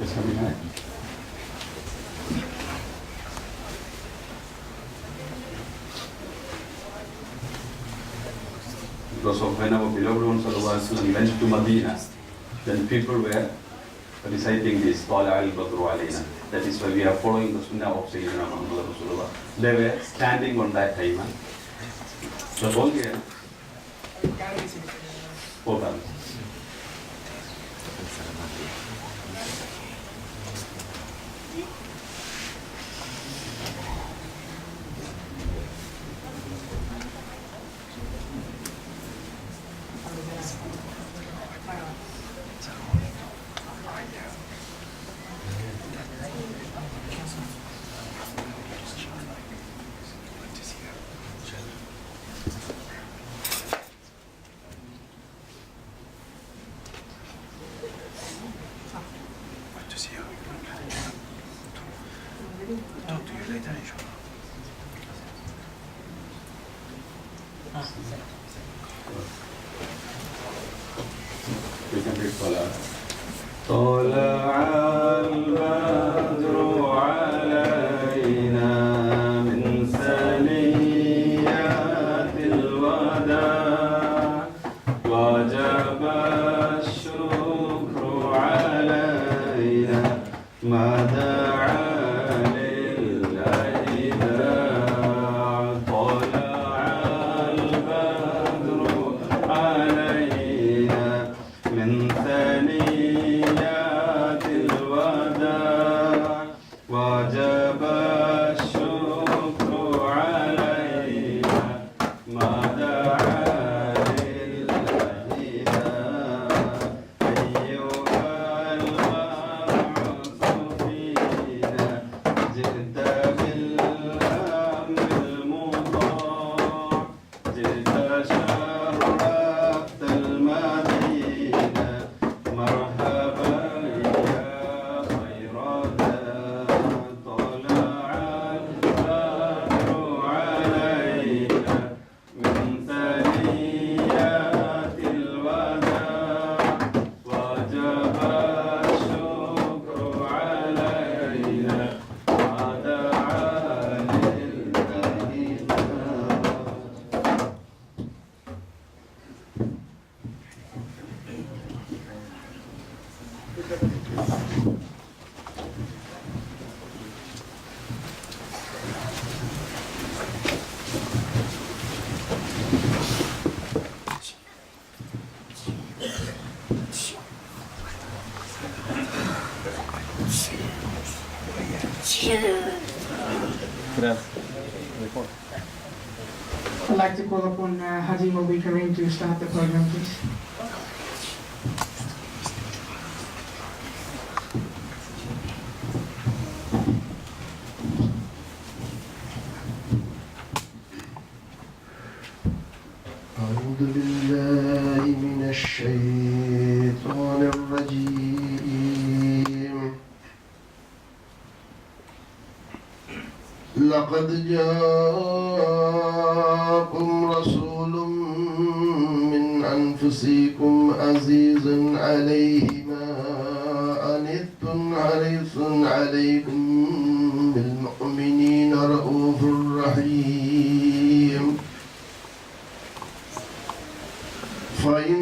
It's coming high. Because of when our beloved one Sallallahu Alaihi Wasallam went to Medina, then people were reciting this, Tala al-Badru alayna. That is why we are following the Sunnah of Sayyidina Muhammad Rasulullah. They were standing on that time. That's all here. Four times. We can read Salah. طلع البدر علينا من ثنيات الوداع وجب الشكر علينا ما دعا للإله طلع البدر علينا من ثنيات الوداع وجب الشكر علينا ما دعا للإله أيها المبعوث فينا جئت بالأمر المطاع جئت شرفت المدينة مرحبا يا خير داع طلع البدر علينا من ثنيات الوداع وجب الشكر علينا ما دعا للإله I'd like to call upon Haji Mobi Kareem to start the program, please. أعوذ بالله من الشيطان الرجيم لقد جاءكم رسول من أنفسكم عزيز عليه ما عنتم حريص عليكم بالمؤمنين رؤوف رحيم فإن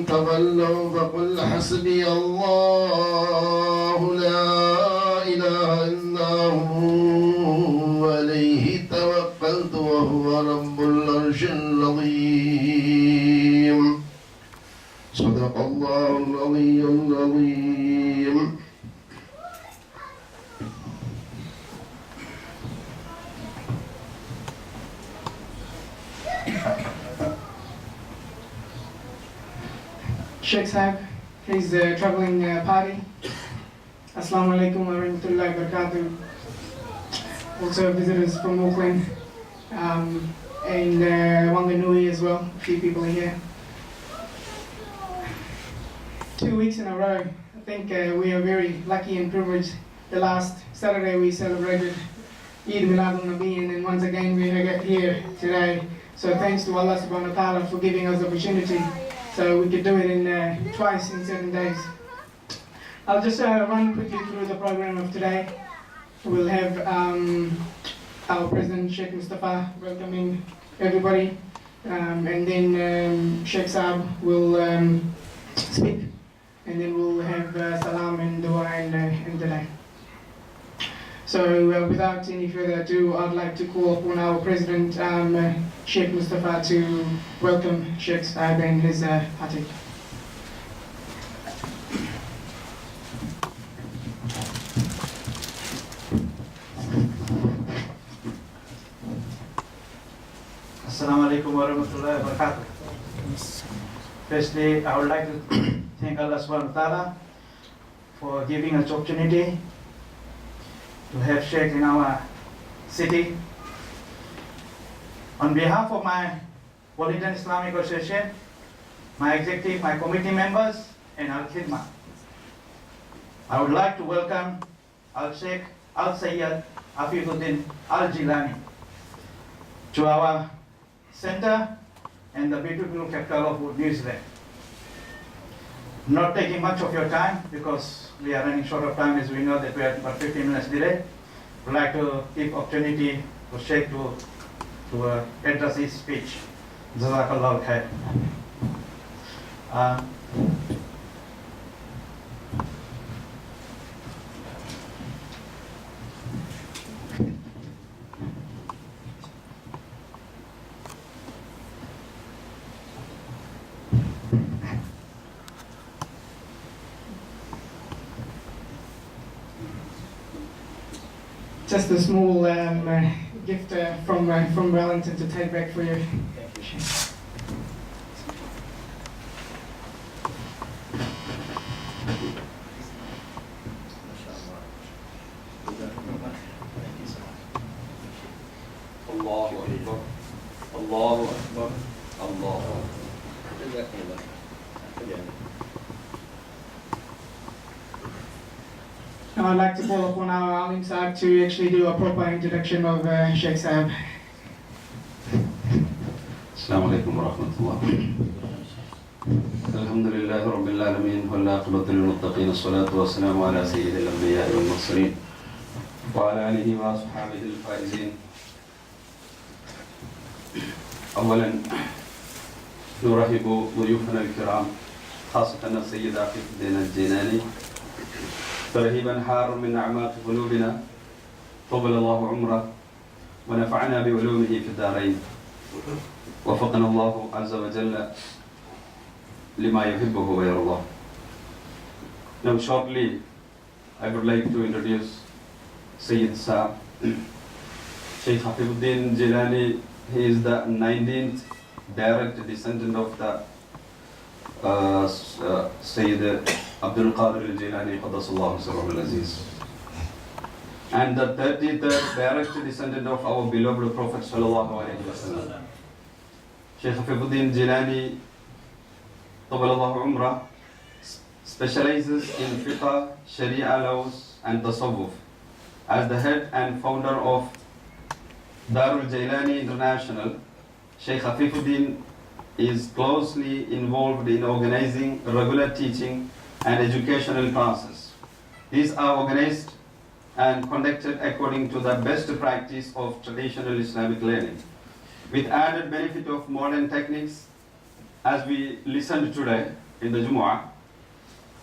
تولوا فقل حسبي الله لا إله إلا هو عليه توكلت وهو رب العرش العظيم صدق الله العلي العظيم Shaykh Sahib, his traveling party. Assalamu alaikum wa rahmatullahi wa barakatuh. Also visitors from Auckland and Wanganui as well. A few people are here. 2 weeks in a row. I think we are very lucky and privileged. The last Saturday we celebrated Eid Milad al-Nabi, and then once again we are here today. So thanks to Allah subhanahu wa ta'ala for giving us the opportunity so we could do it in twice in 7 days. I'll just run quickly through the program of today. We'll have our President Sheikh Mustafa welcoming everybody, and then Sheikh Saab will speak, and then we'll have salam and dua and the day. So without any further ado, I'd like to call upon our President Sheikh Mustafa to welcome Sheikh Saab and his party. Assalamu alaikum wa rahmatullahi wa barakatuh. Firstly, I would like to thank Allah subhanahu wa ta'ala for giving us opportunity to have Shaykh in our city. On behalf of my Walidan Islamic Association, my executive, my committee members, and Al Khidmah, I would like to welcome Al Shaykh Al Sayyid Afeefuddin Al Jailani to our center and the beautiful capital of New Zealand. Not taking much of your time because we are running short of time, as we know that we are about 15 minutes delayed. We'd like to give opportunity to Sheikh to address his speech. Jazakallah khair. Just a small gift from Wellington to take back for you. Allahu Akbar. Allahu Akbar. Allahu Akbar. Now I'd like to call upon our Alim Saab to actually do a proper introduction of Sheikh Saab. Assalamu alaikum wa rahmatullah. Alhamdulillah Rabbil Alameen, wal aqibatu lil muttaqin, as-salatu was-salamu ala Sayyidil Anbiya wal Mursalin wa ala alihi wa ashabihi al-faizin. أولا نرحب ضيوفنا الكرام خاصة السيد أفيفدين الجيلاني ترحيبا حارا من أعماق قلوبنا، طول الله عمره ونفعنا بعلومه في الدارين، وفقنا الله عز وجل لما يحبه ويرضاه. Now shortly I would like to introduce Sayyid Saab. Shaykh Afeefuddin Jailani, he is the 19th direct descendant of the Sayyid Abdul Qadir al-Jailani Qaddasallahu Sirruhu al-Aziz, and the 33rd direct descendant of our beloved Prophet Sallallahu Alaihi Wasallam. Shaykh Afeefuddin Jailani Tabalallahu Umrah specializes in fiqh, sharia laws and tasawwuf. As the head and founder of Darul Jailani International, Shaykh Afeefuddin is closely involved in organizing regular teaching and educational classes. These are organized and conducted according to the best practice of traditional Islamic learning, with added benefit of modern techniques. As we listened today in the Jumu'ah,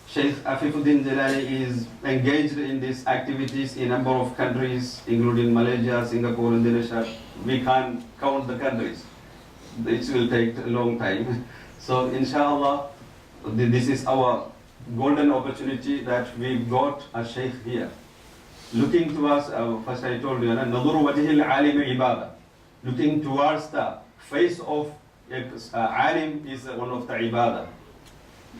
Shaykh Afeefuddin Jailani is engaged in these activities in a number of countries, including Malaysia, Singapore, Indonesia. We can't count the countries. It will take a long time. So inshallah, this is our golden opportunity that we got a Shaykh here. Looking towards, first I told you, Naduru wajhil alim ibadah. Looking towards the face of alim is one of the ibadah.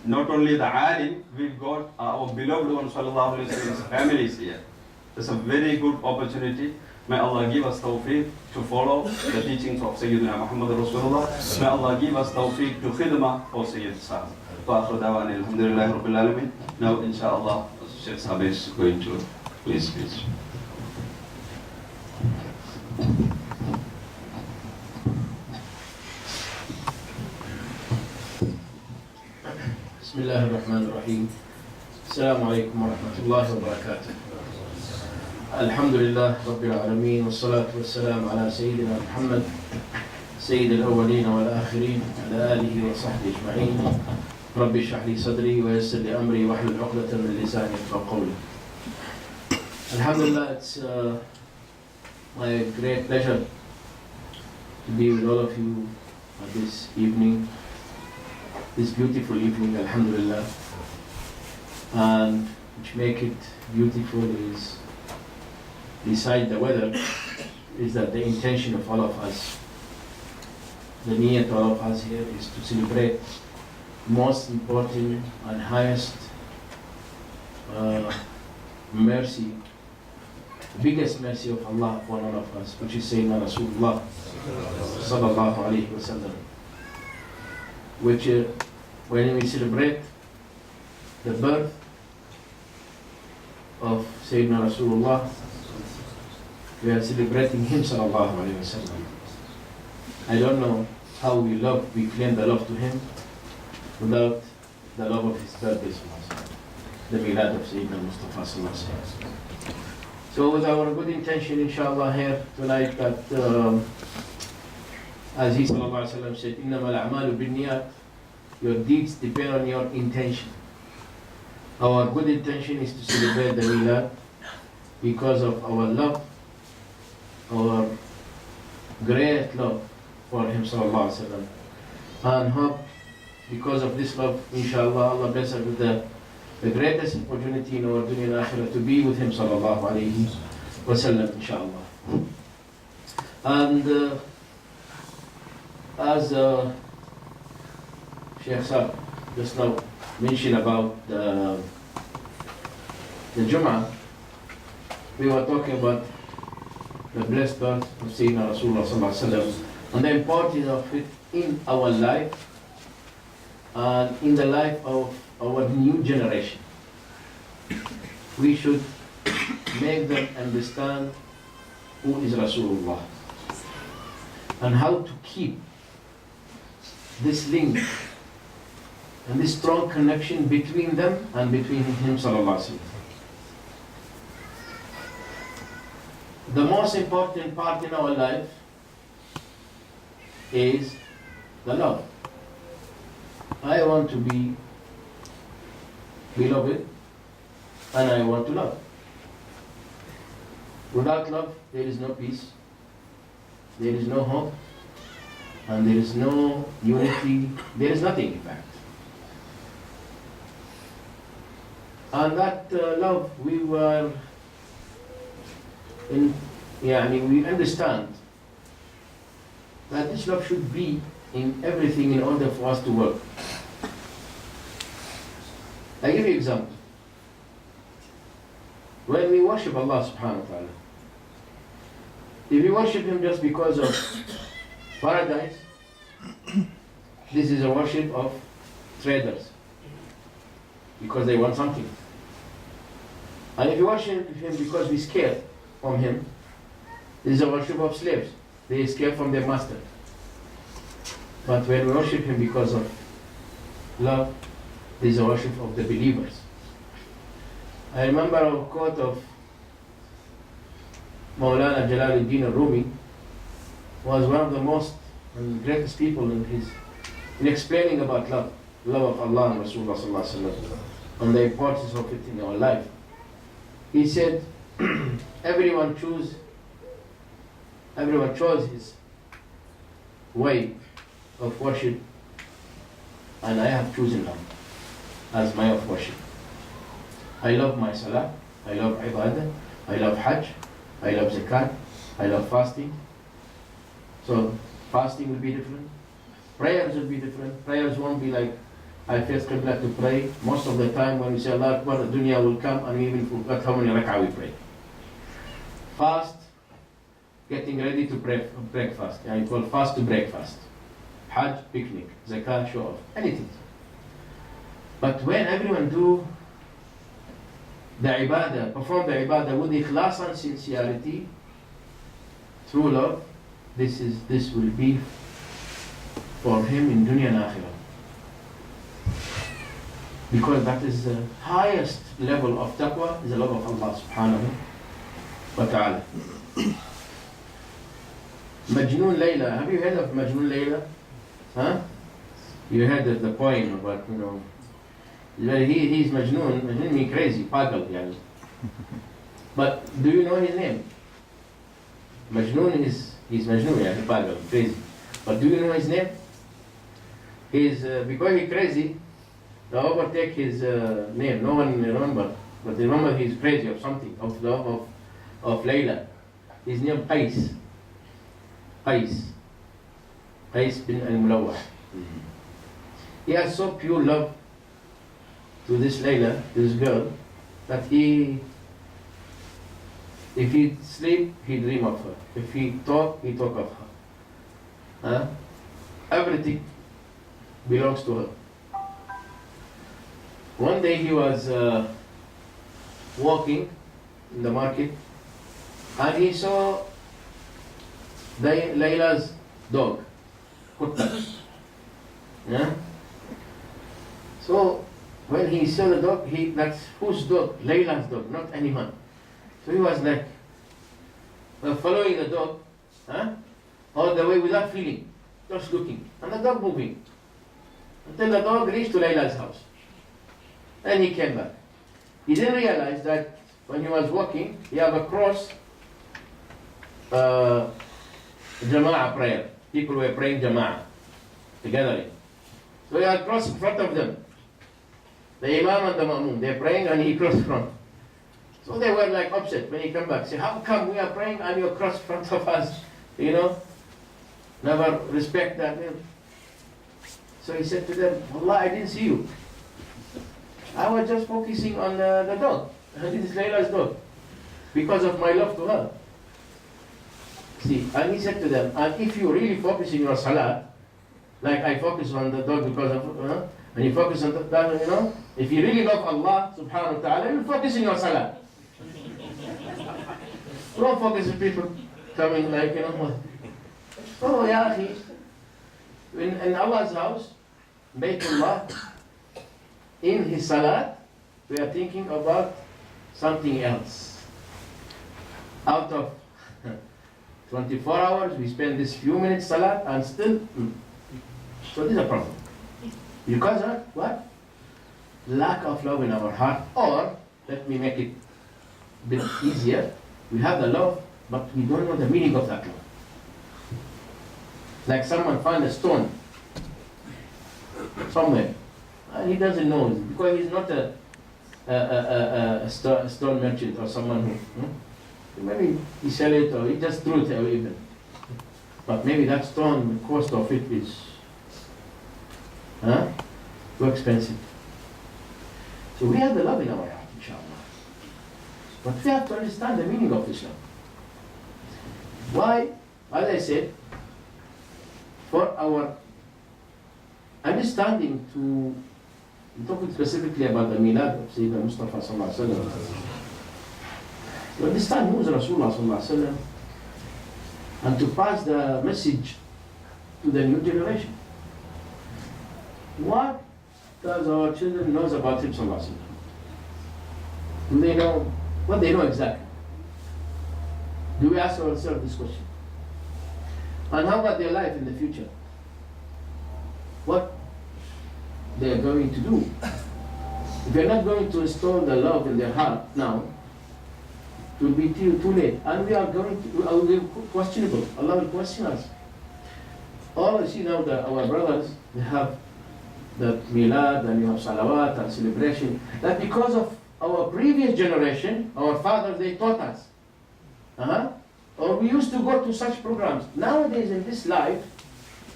Not only the alim, we've got our beloved one, sallallahu alaihi wasallam's families here. It's a very good opportunity. May Allah give us tawfiq to follow the teachings of Sayyidina Muhammad Rasulullah. May Allah give us tawfiq to khidmah for Sayyid Saab. Wa akhiru da'wana alhamdulillahi rabbil alamin. Now inshallah, Shaykh Saab is going to please speak. Bismillahirrahmanirrahim. السلام عليكم ورحمة الله وبركاته. الحمد لله رب العالمين والصلاة والسلام على سيدنا محمد سيد الأولين والآخرين على آله وصحبه أجمعين. رب اشرح لي صدري ويسر لي أمري واحلل عقدة من لساني يفقهوا قولي. Alhamdulillah, it's my great pleasure to be with all of you this evening, this beautiful evening, Alhamdulillah. And which make it beautiful is, beside the weather, is that the intention of all of us, the niyyat of all of us here is to celebrate most important and highest mercy, the biggest mercy of Allah upon all of us, which is Sayyidina Rasulullah sallallahu alayhi wa sallam. Which when we celebrate the birth of Sayyidina Rasulullah, we are celebrating him sallallahu alayhi wa sallam. I don't know how we claim the love to him without the love of his birthday, the milad of Sayyidina Mustafa sallallahu alayhi wa sallam. So with our good intention, inshallah, here tonight, that as he sallallahu alayhi wa sallam said, إِنَّمَا الْأَعْمَالُ بِالنِّيَّاتِ, your deeds depend on your intention. Our good intention is to celebrate the milad because of our love, our great love for him sallallahu alaihi wasallam, and hope because of this love, inshallah, Allah bless us with the greatest opportunity in our dunya and akhirah to be with him sallallahu alaihi wasallam, inshallah. And as Shaykh Sir just now mentioned about the Jum'ah, we were talking about the blessed birth of Sayyidina Rasulullah sallallahu alaihi wasallam and the importance of it in our life and in the life of our new generation. We should make them understand who is Rasulullah and how to keep this link and this strong connection between them and between him sallallahu alaihi wasallam. The most important part in our life is the love. I want to be beloved and I want to love. Without love, there is no peace, there is no hope, and there is no unity, there is nothing in fact. And that love, we understand that this love should be in everything in order for us to work. I give you an example. When we worship Allah subhanahu wa ta'ala, if we worship him just because of paradise, this is a worship of traders because they want something. And if you worship him because we scared from him, this is a worship of slaves. They escape from their master. But when we worship him because of love, this is a worship of the believers. I remember a quote of Maulana Jalaluddin Rumi, was one of the most and greatest people in explaining about love of Allah and Rasulullah sallallahu alaihi wasallam, and the importance of it in our life. He said, everyone chose his way of worship, and I have chosen love as my of worship. I love my salah, I love ibadah, I love hajj, I love zakat, I love fasting. So fasting will be different, prayers will be different. Prayers won't be like I first Qibla to pray. Most of the time when we say Allah Akbar, the dunya will come and we even forget how many rak'ah we pray. Fast, getting ready to breakfast. Yeah, you call fast to breakfast. Hajj, picnic, zakat, show off, anything. But when everyone do the ibadah, perform the ibadah with ikhlas and sincerity, through love, this will be for him in dunya and akhirah. Because that is the highest level of taqwa, is the love of Allah subhanahu wa ta'ala. Majnoon Layla, have you heard of Majnoon Layla? Huh? You heard of the poem about, you know, he's Majnoon, Majnoon means crazy, pagal, yani. But do you know his name? Majnoon he's Majnoon, yani, pagal, crazy. But do you know his name? He's, because he's crazy, they overtake his name, no one remember. But remember he's crazy of something, of love of Layla. His name Qais. Qais bin al-Mulawah. He has so pure love to this Layla, this girl, that if he sleep, he dream of her. If he talk of her. Huh? Everything belongs to her. One day he was walking in the market and he saw Layla's dog, Kutta. Yeah? So when he saw the dog, that's whose dog? Layla's dog, not anyone. So he was like following the dog, huh? All the way without feeling, just looking, and the dog moving until the dog reached to Layla's house. Then he came back. He didn't realize that when he was walking, he had a cross, Jama'ah prayer. People were praying Jama'ah together. So he had a cross in front of them. The Imam and the Ma'mun, they're praying and he crossed front. So they were like upset when he came back. Say, how come we are praying and you cross in front of us? You know, never respect that. So he said to them, Allah, I didn't see you. I was just focusing on the dog. And this is Layla's dog. Because of my love to her. See, and he said to them, and if you really focus in your salah, like I focus on the dog because of, and you focus on that, you know, if you really love Allah subhanahu wa ta'ala, you focus in your salah. Don't focus on people coming like, you know, oh, ya akhi, in Allah's house, Baytullah, in his salat, we are thinking about something else. Out of 24 hours, we spend this few minutes salat and still, so this is a problem. Because of what? Lack of love in our heart, or, let me make it a bit easier, we have the love, but we don't know the meaning of that love. Like someone found a stone somewhere, and he doesn't know, because he's not a stone merchant or someone who, maybe he sell it or he just threw it away even. But maybe that stone, the cost of it is too expensive. So we have the love in our heart, inshallah. But we have to understand the meaning of this love. Why? As I said, for our understanding to, I'm talking specifically about the milad of Sayyid Mustafa sallallahu alaihi wasallam. To understand who is Rasulullah sallallahu alaihi wasallam, and to pass the message to the new generation. What does our children know about him sallallahu alaihi wasallam? Do they know what they know exactly? Do we ask ourselves this question? And how about their life in the future? What they are going to do? If they are not going to install the love in their heart now, it will be too late. And we are going to, will be questionable. Allah will question us. All I see now that our brothers, they have the milad and you have salawat and celebration. That because of our previous generation, our fathers, they taught us. Or we used to go to such programs. Nowadays in this life,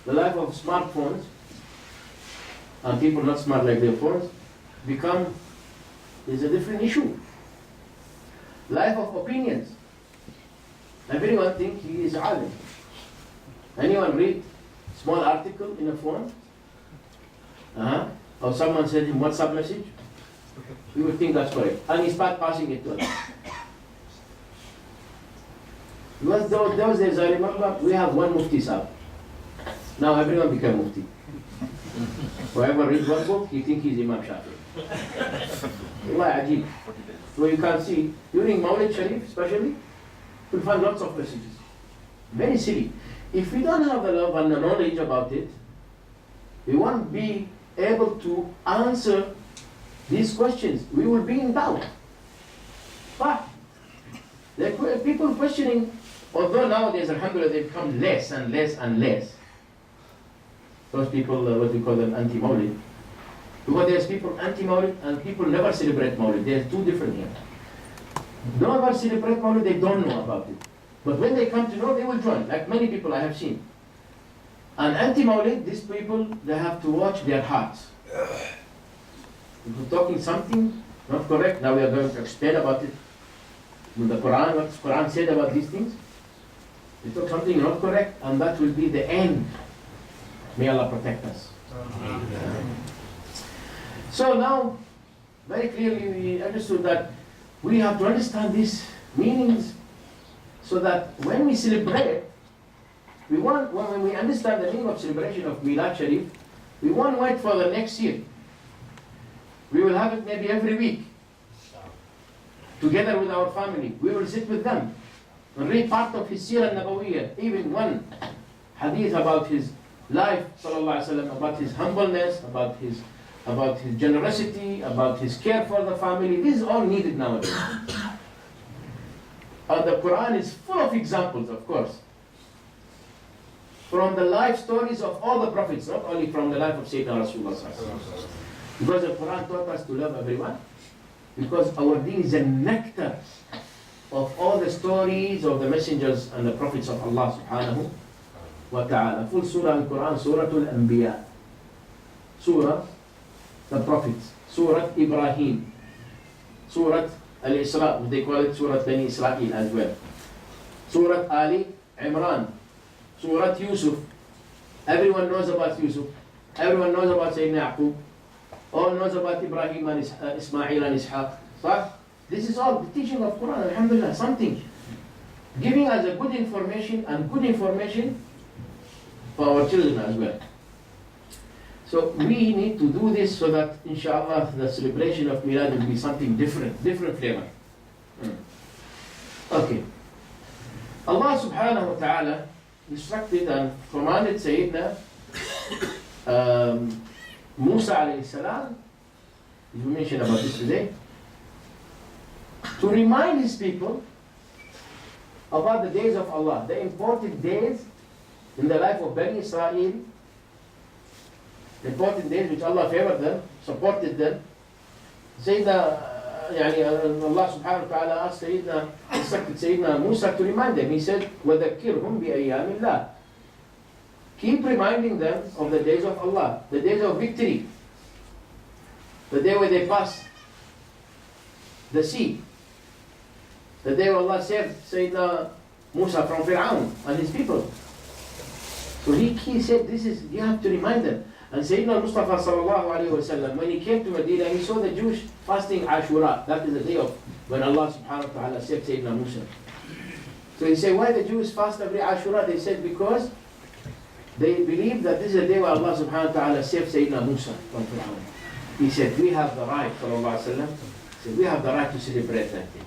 the life of smartphones, and people not smart like their phones, is a different issue. Life of opinions. Everyone thinks he is alim. Anyone read small article in a phone? Or someone sent him WhatsApp message? We would think that's correct. And he start passing it to us. Because those days, I remember, we have one mufti sahab. Now everyone became mufti. Whoever reads one book, he thinks he's Imam Shafi. Allah Ajib. So you can see, during Mawlid Sharif especially, you'll find lots of messages. Very silly. If we don't have the love and the knowledge about it, we won't be able to answer these questions. We will be in doubt. But there are people questioning, although nowadays, alhamdulillah, they become less and less and less. Those people, what we call them, anti-Mawlid. Because there's people anti-Mawlid and people never celebrate Mawlid. There's two different here. Never celebrate Mawlid, they don't know about it. But when they come to know, they will join, like many people I have seen. And anti-Mawlid, these people, they have to watch their hearts. If we're talking something not correct, now we are going to explain about it. With the Quran, what the Quran said about these things. They talk something not correct, and that will be the end. May Allah protect us. So now, very clearly we understood that we have to understand these meanings so that when we celebrate, when we understand the meaning of celebration of Milad Sharif, we won't wait for the next year. We will have it maybe every week. Together with our family, we will sit with them and read part of his Sirah Nabawiyyah, even one hadith about his life, sallallahu alaihi wasallam, about his humbleness, about his generosity, about his care for the family. This is all needed nowadays. And the Quran is full of examples, of course, from the life stories of all the prophets, not only from the life of Sayyidina Rasulullah sallallahu alaihi wasallam. Because the Quran taught us to love everyone. Because our deen is a nectar of all the stories of the messengers and the prophets of Allah subhanahu wa ta'ala. Full surah in Quran, Suratul Anbiya. Surah, the prophets. Surah Ibrahim. Surah Al-Isra, they call it Surah Bani Israel as well. Surah Ali Imran. Surah Yusuf. Everyone knows about Yusuf. Everyone knows about Sayyidina Yaqub. All knows about Ibrahim and Ismail and Ishaq. So this is all the teaching of Quran, alhamdulillah, something. Giving us a good information and good information for our children as well. So we need to do this so that inshallah the celebration of Milad will be something different flavor. Okay. Allah subhanahu wa ta'ala instructed and commanded Sayyidina Musa alayhi salam, we mentioned about this today, to remind his people about the days of Allah, the important days in the life of Bani Israel, important days which Allah favored them, supported them. Allah subhanahu wa ta'ala asked instructed Sayyidina Musa to remind them. He said, وَذَكِّرْهُمْ بِأَيَّامِ اللَّهِ. Keep reminding them of the days of Allah, the days of victory, the day where they passed the sea, the day where Allah saved Sayyidina Musa from Fir'aun and his people. So he said, you have to remind them. And Sayyidina Mustafa sallallahu alayhi wa sallam, when he came to Medina, he saw the Jewish fasting Ashura. That is the day of when Allah subhanahu wa ta'ala saved Sayyidina Musa. So he said, why the Jews fast every Ashura? They said, because they believe that this is the day where Allah subhanahu wa ta'ala saved Sayyidina Musa from Fir'aun. He said, we have the right, sallallahu alayhi wa sallam, we have the right to celebrate that day.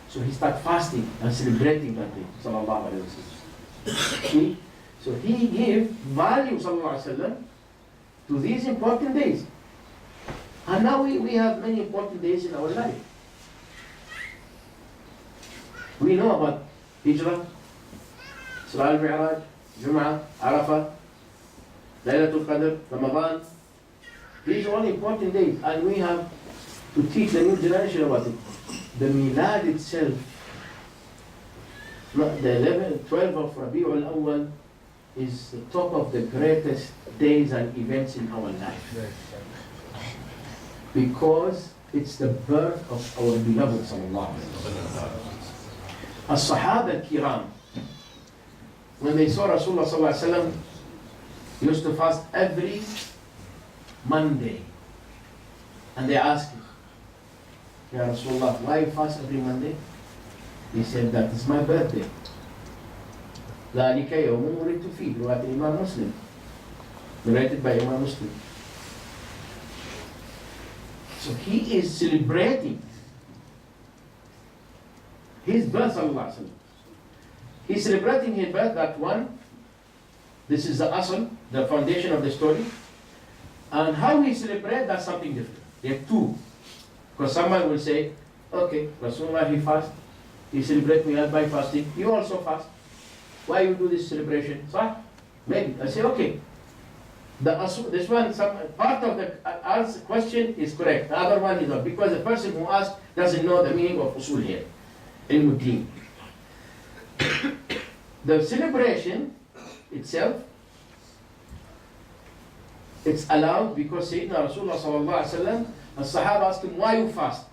So he started fasting and celebrating that day, sallallahu alayhi wa sallam. So he gave value, sallallahu alayhi wa sallam, to these important days. And now we have many important days in our life. We know about Hijrah, Isra al-Mi'raj, Jum'ah, Arafah, Laylatul Qadr, Ramadan. These are all important days, and we have to teach the new generation about it. The Milad itself, the 12th of Rabi'ul Awwal, is the top of the greatest days and events in our life. Because it's the birth of our beloved sallallahu alaihi wasallam. As-Sahaba al-Kiram, when they saw Rasulullah sallallahu alaihi wasallam, used to fast every Monday. And they asked him, Ya Rasulullah, why you fast every Monday? He said, that is my birthday. ذلك يوم ولدت فيه, رواية Imam Muslim, narrated by Imam Muslim. So he is celebrating his birth, sallallahu alaihi wasallam. He's celebrating his birth, that one. This is the asl, the foundation of the story. And how we celebrate, that's something different. There are two. Because someone will say, okay, Rasulullah, he fast. He celebrate Milad by fasting. You also fast. Why you do this celebration? So, maybe. I say, okay. This one, some part of the question is correct. The other one is not. Because the person who asked doesn't know the meaning of usul here. Ilmuddin. The celebration itself, it's allowed because Sayyidina Rasulullah sallallahu alaihi wasallam, the Sahaba asked him, why you fast?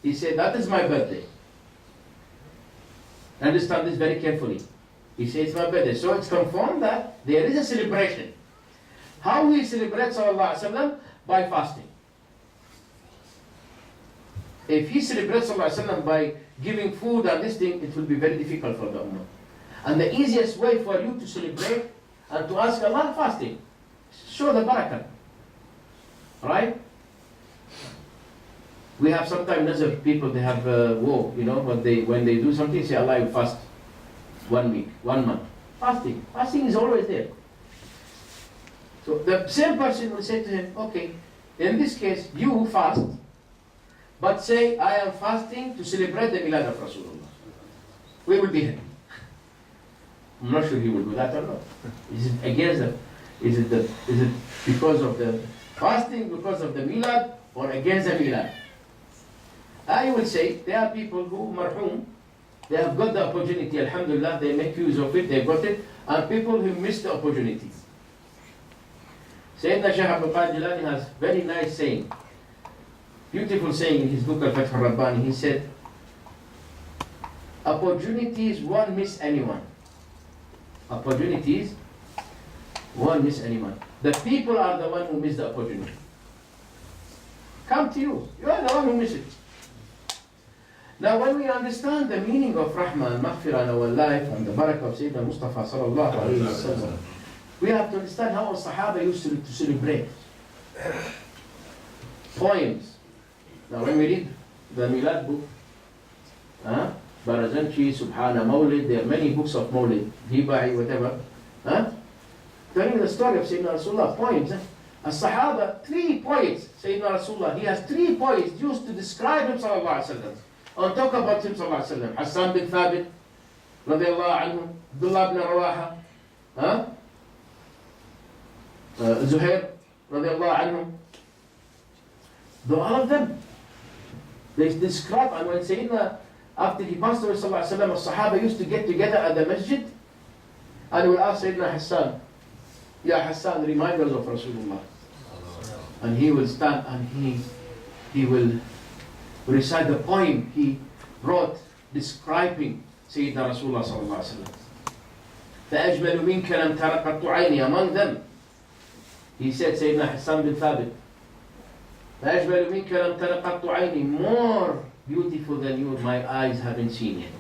He said, that is my birthday. Understand this very carefully. He said, it's my birthday. So it's confirmed that there is a celebration. How we celebrate sallallahu alaihi wasallam? By fasting. If he celebrates sallallahu alaihi wasallam by giving food and this thing, it will be very difficult for the ummah. And the easiest way for you to celebrate and to ask Allah, fasting. Show the barakah. Right? We have sometimes other people, they have when they do something, say Allah, you fast 1 week, 1 month. Fasting. Fasting is always there. So the same person will say to him, okay, in this case, you fast, but say, I am fasting to celebrate the Milad of Rasulullah. We will be happy. I'm not sure he will do that or not. Is it against the, is it because of the fasting, because of the Milad, or against the Milad? I will say, there are people who, marhum, they have got the opportunity, alhamdulillah, they make use of it, they got it, and people who miss the opportunity. Sayyidina Shaykh Abdul Qadir Jailani has very nice saying, beautiful saying in his book Al-Fath al-Rabbani. He said, opportunities won't miss anyone. Opportunities won't miss anyone. The people are the one who miss the opportunity. Come to you. You are the one who miss it. Now when we understand the meaning of Rahmah and Maghfirah in our life and the barakah of Sayyidina Mustafa sallallahu alayhi wa sallam, we have to understand how our Sahaba used to celebrate. Poems. Now when we read the Milad book, Barazanchi, Subhana, Mawlid, there are many books of Mawlid, Hibai, whatever. Telling the story of Sayyidina Rasulullah, poems. As-Sahaba, 3 poets, Sayyidina Rasulullah, he has 3 poets used to describe him sallallahu alayhi wa sallam. Or talk about him sallallahu alayhi wa sallam. Hassan bin Thabit, radiallahu anhu, Abdullah bin Rawaha, Zuhair, radiallahu anhu. All of them, they describe, and when Sayyidina, after he passed away sallallahu alayhi wa sallam, the Sahaba used to get together at the masjid and will ask Sayyidina Hassan, Ya Hassan, remind us of Rasulullah. And he will stand and he will recite the poem he wrote describing Sayyidina Rasulullah sallallahu alayhi wa sallam. فَأَجْمَلُ مِنْكَ لَمْ تَرَ قَطُّ عَيْنِي. Among them, he said, Sayyidina Hassan bin Thabit, فَأَجْمَلُ مِنْكَ لَمْ تَرَ قَطُّ عَيْنِي. More beautiful than you, my eyes haven't seen yet.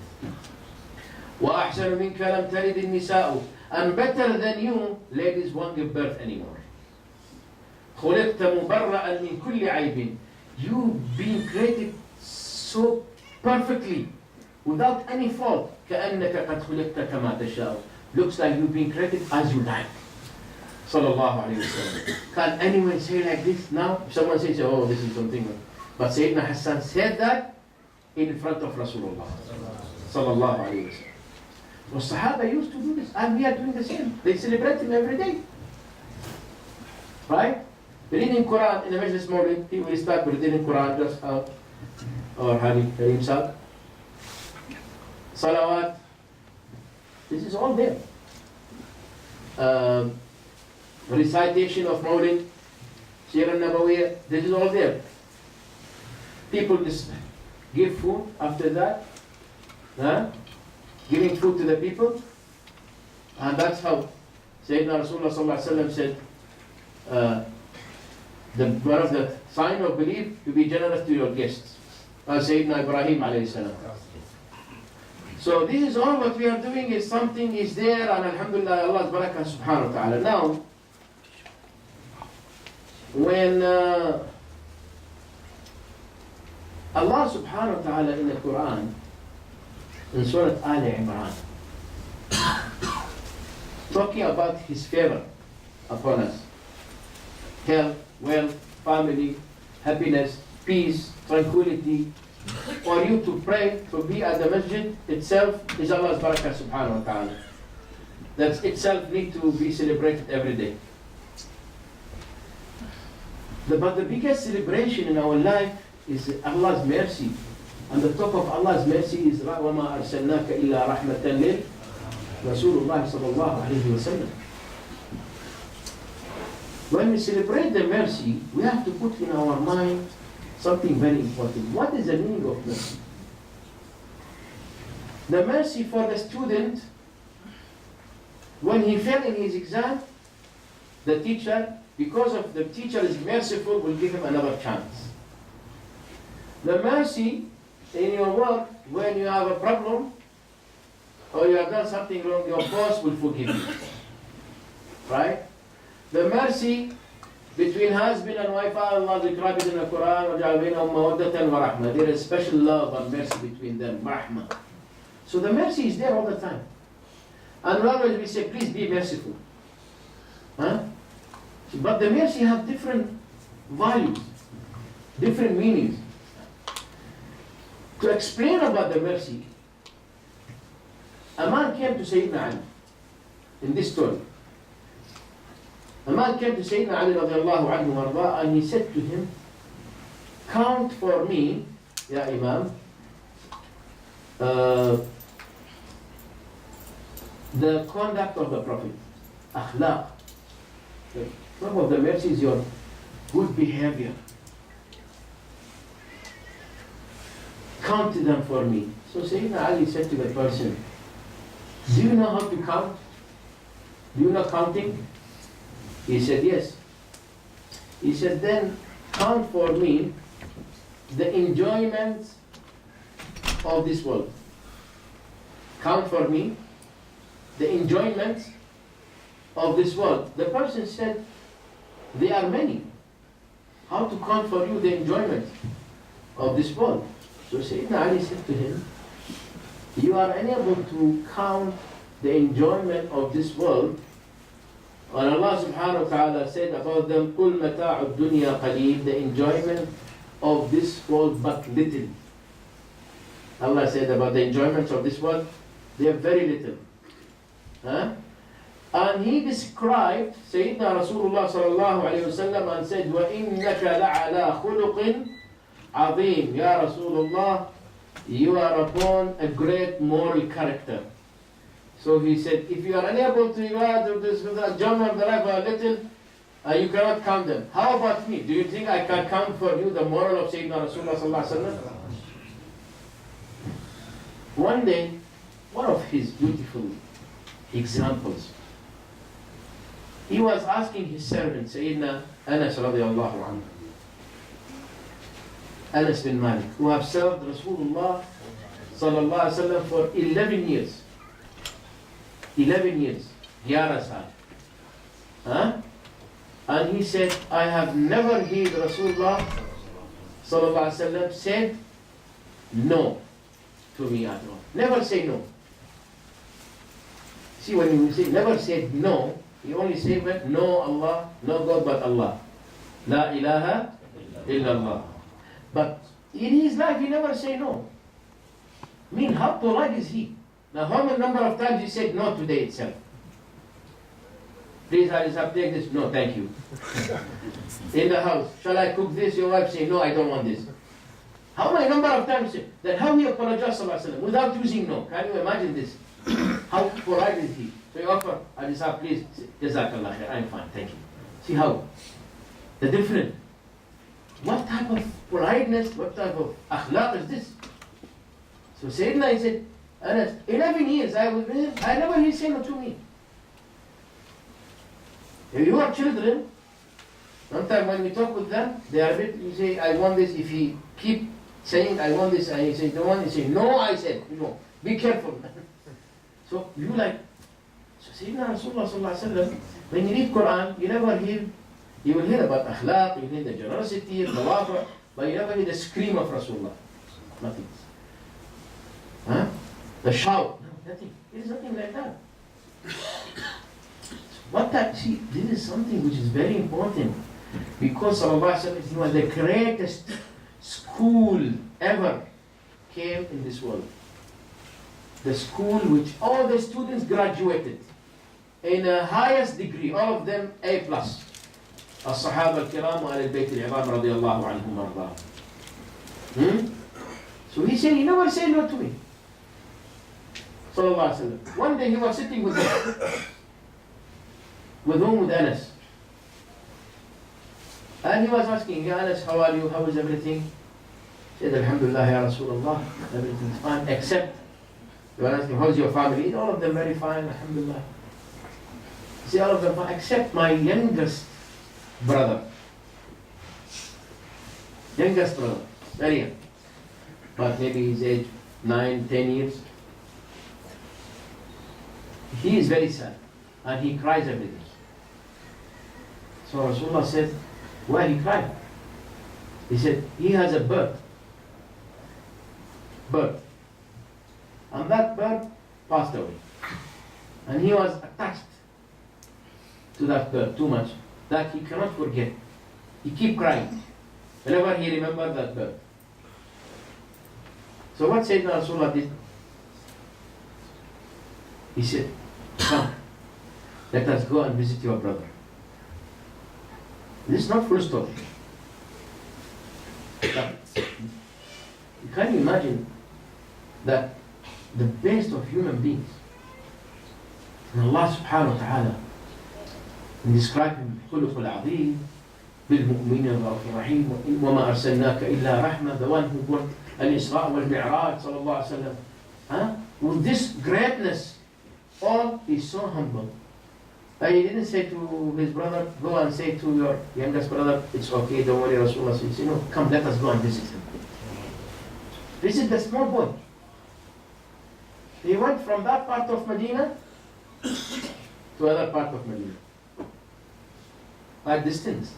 وَأَحْسَنُ مِنْكَ لَمْ تَلِدِ النِّسَاءُ. And better than you, ladies won't give birth anymore. خُلِقْتَ مُبَرَّأً مِنْ كُلِّ عَيْبٍ. You've been created so perfectly, without any fault. كَأَنَّكَ قَدْ خُلِقْتَ كَمَا تَشَاءُ. Looks like you've been created as you like. Sallallahu alayhi wa sallam. Can anyone say like this now? If someone says, oh, this is something. But Sayyidina Hassan said that in front of Rasulullah. Sallallahu alayhi wa sallam. So Sahaba used to do this, and we are doing the same. They celebrate him every day. Right? Reading Quran in the Majlis Mawlid, he will start reading Quran just out, or Hari Kareem Sahib. Salawat. This is all there. Recitation of Mawlid, Sirah Nabawiyah, this is all there. People just give food after that. Giving food to the people. And that's how Sayyidina Rasulullah sallallahu alaihi wasallam said, one of the sign of belief, to be generous to your guests. Sayyidina Ibrahim alayhi salam. So this is all what we are doing, is something is there, and alhamdulillah, Allah's barakah subhanahu wa ta'ala. Now, when Allah subhanahu wa ta'ala in the Quran, in Surah Al Imran, talking about His favor upon us. Health, wealth, family, happiness, peace, tranquility. For you to pray, to be at the masjid itself is Allah's barakah subhanahu wa ta'ala. That itself need to be celebrated every day. But the biggest celebration in our life is Allah's mercy. And the top of Allah's mercy is وَمَا أَرْسَلْنَاكَ إِلَّا رَحْمَةً لِلرَّسُولُ اللَّهِ صَلَى اللَّهُ عَلَيْهِ وَسَلَّمَ. When we celebrate the mercy, we have to put in our mind something very important. What is the meaning of mercy? The mercy for the student, when he failed in his exam, the teacher, because of the teacher is merciful, will give him another chance. The mercy in your work, when you have a problem, or you have done something wrong, your boss will forgive you. Right? The mercy between husband and wife, Allah described it in the Quran, وَجَعَلْ بَيْنَهُمْ مَوَدَّةً وَرَحْمَةً. There is special love and mercy between them, rahmah. So the mercy is there all the time. And always we say, please be merciful. Huh? But the mercy have different values, different meanings. To explain about the mercy, a man came to Sayyidina Ali in this story. A man came to Sayyidina Ali radiallahu anhu warda, and he said to him, count for me, Ya Imam, the conduct of the Prophet, akhlaq. Some of the mercy is your good behavior. Count them for me. So Sayyidina Ali said to the person, do you know how to count? Do you know counting? He said, yes. He said, then count for me the enjoyment of this world. Count for me the enjoyment of this world. The person said, there are many. How to count for you the enjoyment of this world? So Sayyidina Ali said to him, you are unable to count the enjoyment of this world. And Allah subhanahu wa ta'ala said about them, قُلْ مَتَاعُ الدُّنْيَا قَلِيلٌ, the enjoyment of this world but little. Allah said about the enjoyments of this world, they are very little. Huh? And he described Sayyidina Rasulullah sallallahu alayhi wa sallam and said, وَإِنَّكَ لَعَلَى خُلُقٍ عَظِيمٍ. Ya Rasulullah, you are upon a great moral character. So he said, if you are unable to evaluate this enjoyment of the life a little, you cannot count them. How about me? Do you think I can count for you the moral of Sayyidina Rasulullah sallallahu alayhi wa sallam? One day, one of his beautiful examples, he was asking his servant, Sayyidina Anas radiallahu anhu, Anas bin Malik, who have served Rasulullah sallallahu alayhi wa sallam for 11 years. 11 years, Yarasal. Huh? And he said, I have never heard Rasulullah sallallahu alayhi wa sallam said no to me at all. Never say no. See, when you say never said no, you only say no Allah, no God but Allah. La ilaha illallah. But in his life he never say no. I mean, how polite is he? Now how many number of times he said no today itself? Please, I have take this. No, thank you. In the house, shall I cook this? Your wife say, no, I don't want this. How many number of times say that? How he apologized without using no? Can you imagine this? How polite is he? So you offer, I just have, please, Jazakallah khair, I'm fine, thank you. See how? The different. What type of politeness, what type of akhlaq is this? So Sayyidina, he said, 11 years I was with him, I never heard say no to me. If you have children, sometimes when we talk with them, they are a bit, you say, I want this. If he keep saying, I want this, and you say, don't want, you say, no, I said, no, be careful. So you like, so Sayyidina Rasulullah sallallahu alayhi wa sallam, when you read Quran, you never hear, you will hear about akhlaq, you hear the generosity, the tawafu, but you never hear the scream of Rasulullah. nothing. Huh? The shout, no, nothing. There is nothing like that. What that, see, this is something which is very important, because Sallallahu Alaihi Wasallam, he was the greatest school ever came in this world. The school which all the students graduated in the highest degree, all of them A+. الصحابة الكرام وآل البيت العظام رضي الله عنهم وارضاهم. So he said, he never said no to me. Sallallahu Alaihi Wasallam. One day he was sitting with him. With whom? With Anas. And he was asking, Ya Anas, how are you? How is everything? He said, Alhamdulillah, Ya Rasulullah, everything's fine, except, he was asking, how's your family? All of them very fine, Alhamdulillah. He said, all of them fine, except my youngest brother. Youngest brother, very young. But maybe his age 9, 10 years. He is very sad, and he cries every day. So Rasulullah said, why he cried? He said, he has a bird. And that bird passed away. And he was attached to that bird too much that he cannot forget. He keep crying whenever he remembered that bird. So what Sayyidina Rasulullah did? He said, come, let us go and visit your brother. This is not full stop. Can you imagine that the best of human beings, and Allah subhanahu wa ta'ala, in describing خلق العظيم بالمؤمنين الرؤوف الرحيم وما أرسلناك إلا رحمة, the one who brought al-Isra wal-Mi'raj sallallahu alaihi wasallam, with this greatness, all is so humble. And he didn't say to his brother, go and say to your youngest brother, it's okay, don't worry, Rasulullah said, you know, come, let us go and visit him. Visit the small boy. He went from that part of Medina to other part of Medina. At distance.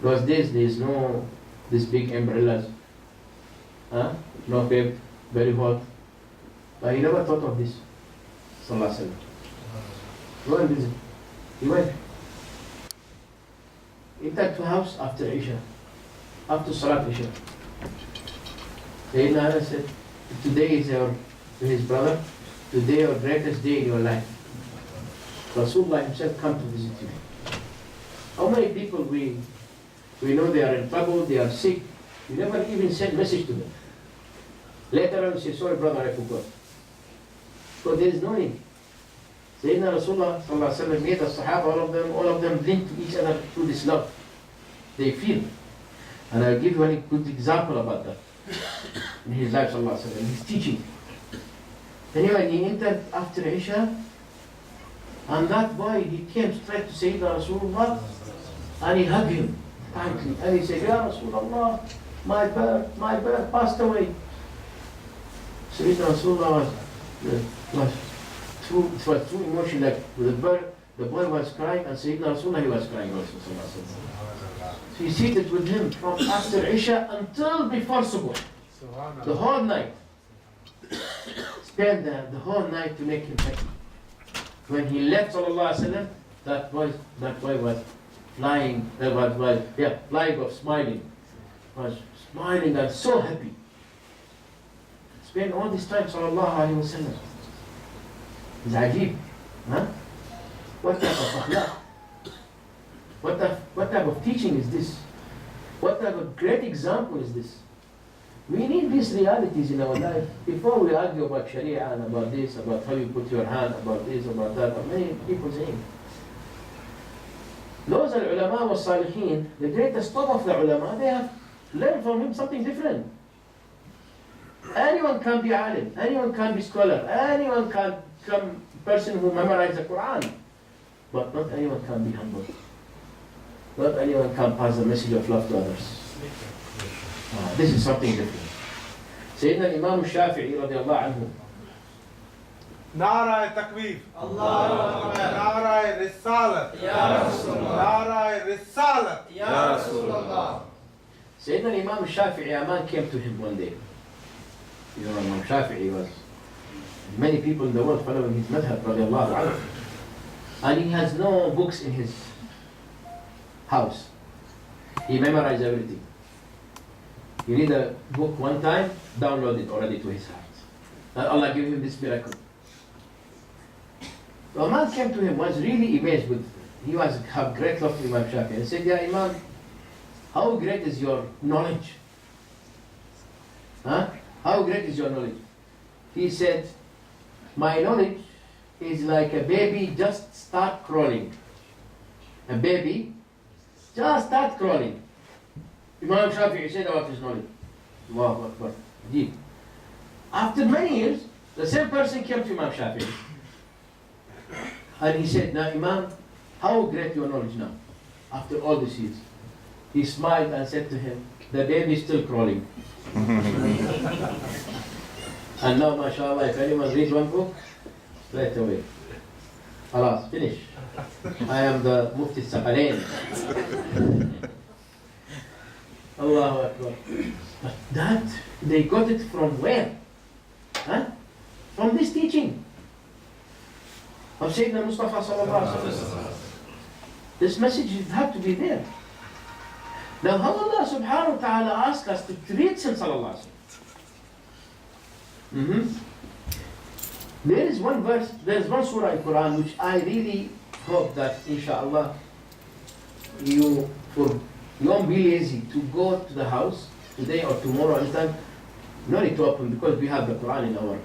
Those days there is no these big umbrellas. No paved, very hot. But he never thought of this. Sallallahu Alaihi Wasallam. Go and visit. He went. He entered to house after Isha. After Salat Isha. Sayyidina Anas said, today is his brother, today your greatest day in your life. Rasulullah himself come to visit you. How many people we know they are in trouble, they are sick, we never even send message to them. Later on we say, sorry brother, I forgot. So there is no need. Sayyidina Rasulullah sallallahu alaihi wasallam made the Sahaba, all of them linked to each other through this love. They feel. And I'll give you a good example about that in his life, sallallahu alaihi wasallam, his teaching. Anyway, he entered after Isha, and that boy, he came straight to Sayyidina Rasulullah, and he hugged him tightly, and he said, Ya Rasulullah, my bird passed away. Sayyidina Rasulullah was too emotional, like the boy was crying, and Sayyidina Rasulullah, he was crying also. So he seated with him from after Isha until before Subuh, the whole night. Spent the whole night to make him happy. When he left, sallallahu alaihi wasallam, that boy was flying, flying of smiling, was smiling and so happy. Spent all this time, sallallahu alaihi wasallam. It's ajib, What type of akhlaq? What type of teaching is this? What type of great example is this? We need these realities in our life before we argue about Sharia and about this, about how you put your hand, about this, about that. Many people saying. Those are ulama wa salihin, the greatest top of the ulama, they have learned from him something different. Anyone can be alim, anyone can be scholar, anyone can become person who memorizes the Quran, but not anyone can be humble. Not anyone can pass the message of love to others. This is something different. Sayyidina Imam Shafi'i radiallahu anhu. Nara Takbir. Allah. Nara Risalat. Ya Rasulullah. Nara Risalat. Ya Rasulullah. Sayyidina Imam Shafi'i, a man came to him one day. You know, Imam Shafi'i was, many people in the world following his madhab, radiallahu anhu. And he has no books in his house. He memorized everything. You read a book one time, download it already to his heart. And Allah gave him this miracle. So a man came to him, was really amazed with, he was have great love to Imam Shafi'i, and said, "Ya Imam, how great is your knowledge? Huh? How great is your knowledge?" He said, "My knowledge is like a baby just start crawling. A baby just start crawling." Imam Shafi'i said about his knowledge. Allahu Akbar. Deep. After many years, the same person came to Imam Shafi'i. And he said, "Now Imam, how great your knowledge now, after all these years?" He smiled and said to him, "The baby is still crawling." And now, mashallah, if anyone reads one book, straight away. Alas, finish. I am the Mufti Saqalain. Allahu Akbar. But that, they got it from where? Huh? From this teaching of Sayyidina Mustafa sallallahu alaihi wasallam. This message had to be there. Now, how Allah subhanahu wa ta'ala asked us to treat him sallallahu alaihi wasallam? There is one verse, there is one surah in Quran which I really hope that inshallah you won't be lazy to go to the house today or tomorrow anytime. No need to open because we have the Quran in our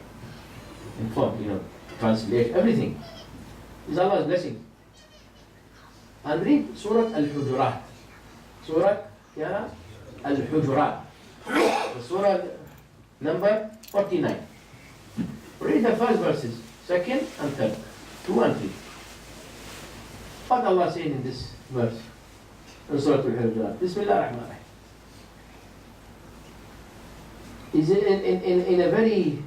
phone, translate everything. It's Allah's blessing. And read Surah Al-Hujurat. Surah Al-Hujurat. Surah number 49. Read the first verses, second and third, 2 and 3. What Allah said in this verse? In Surah Al-Hujurat. Bismillah ar-Rahman ar-Rahim. Is in a very,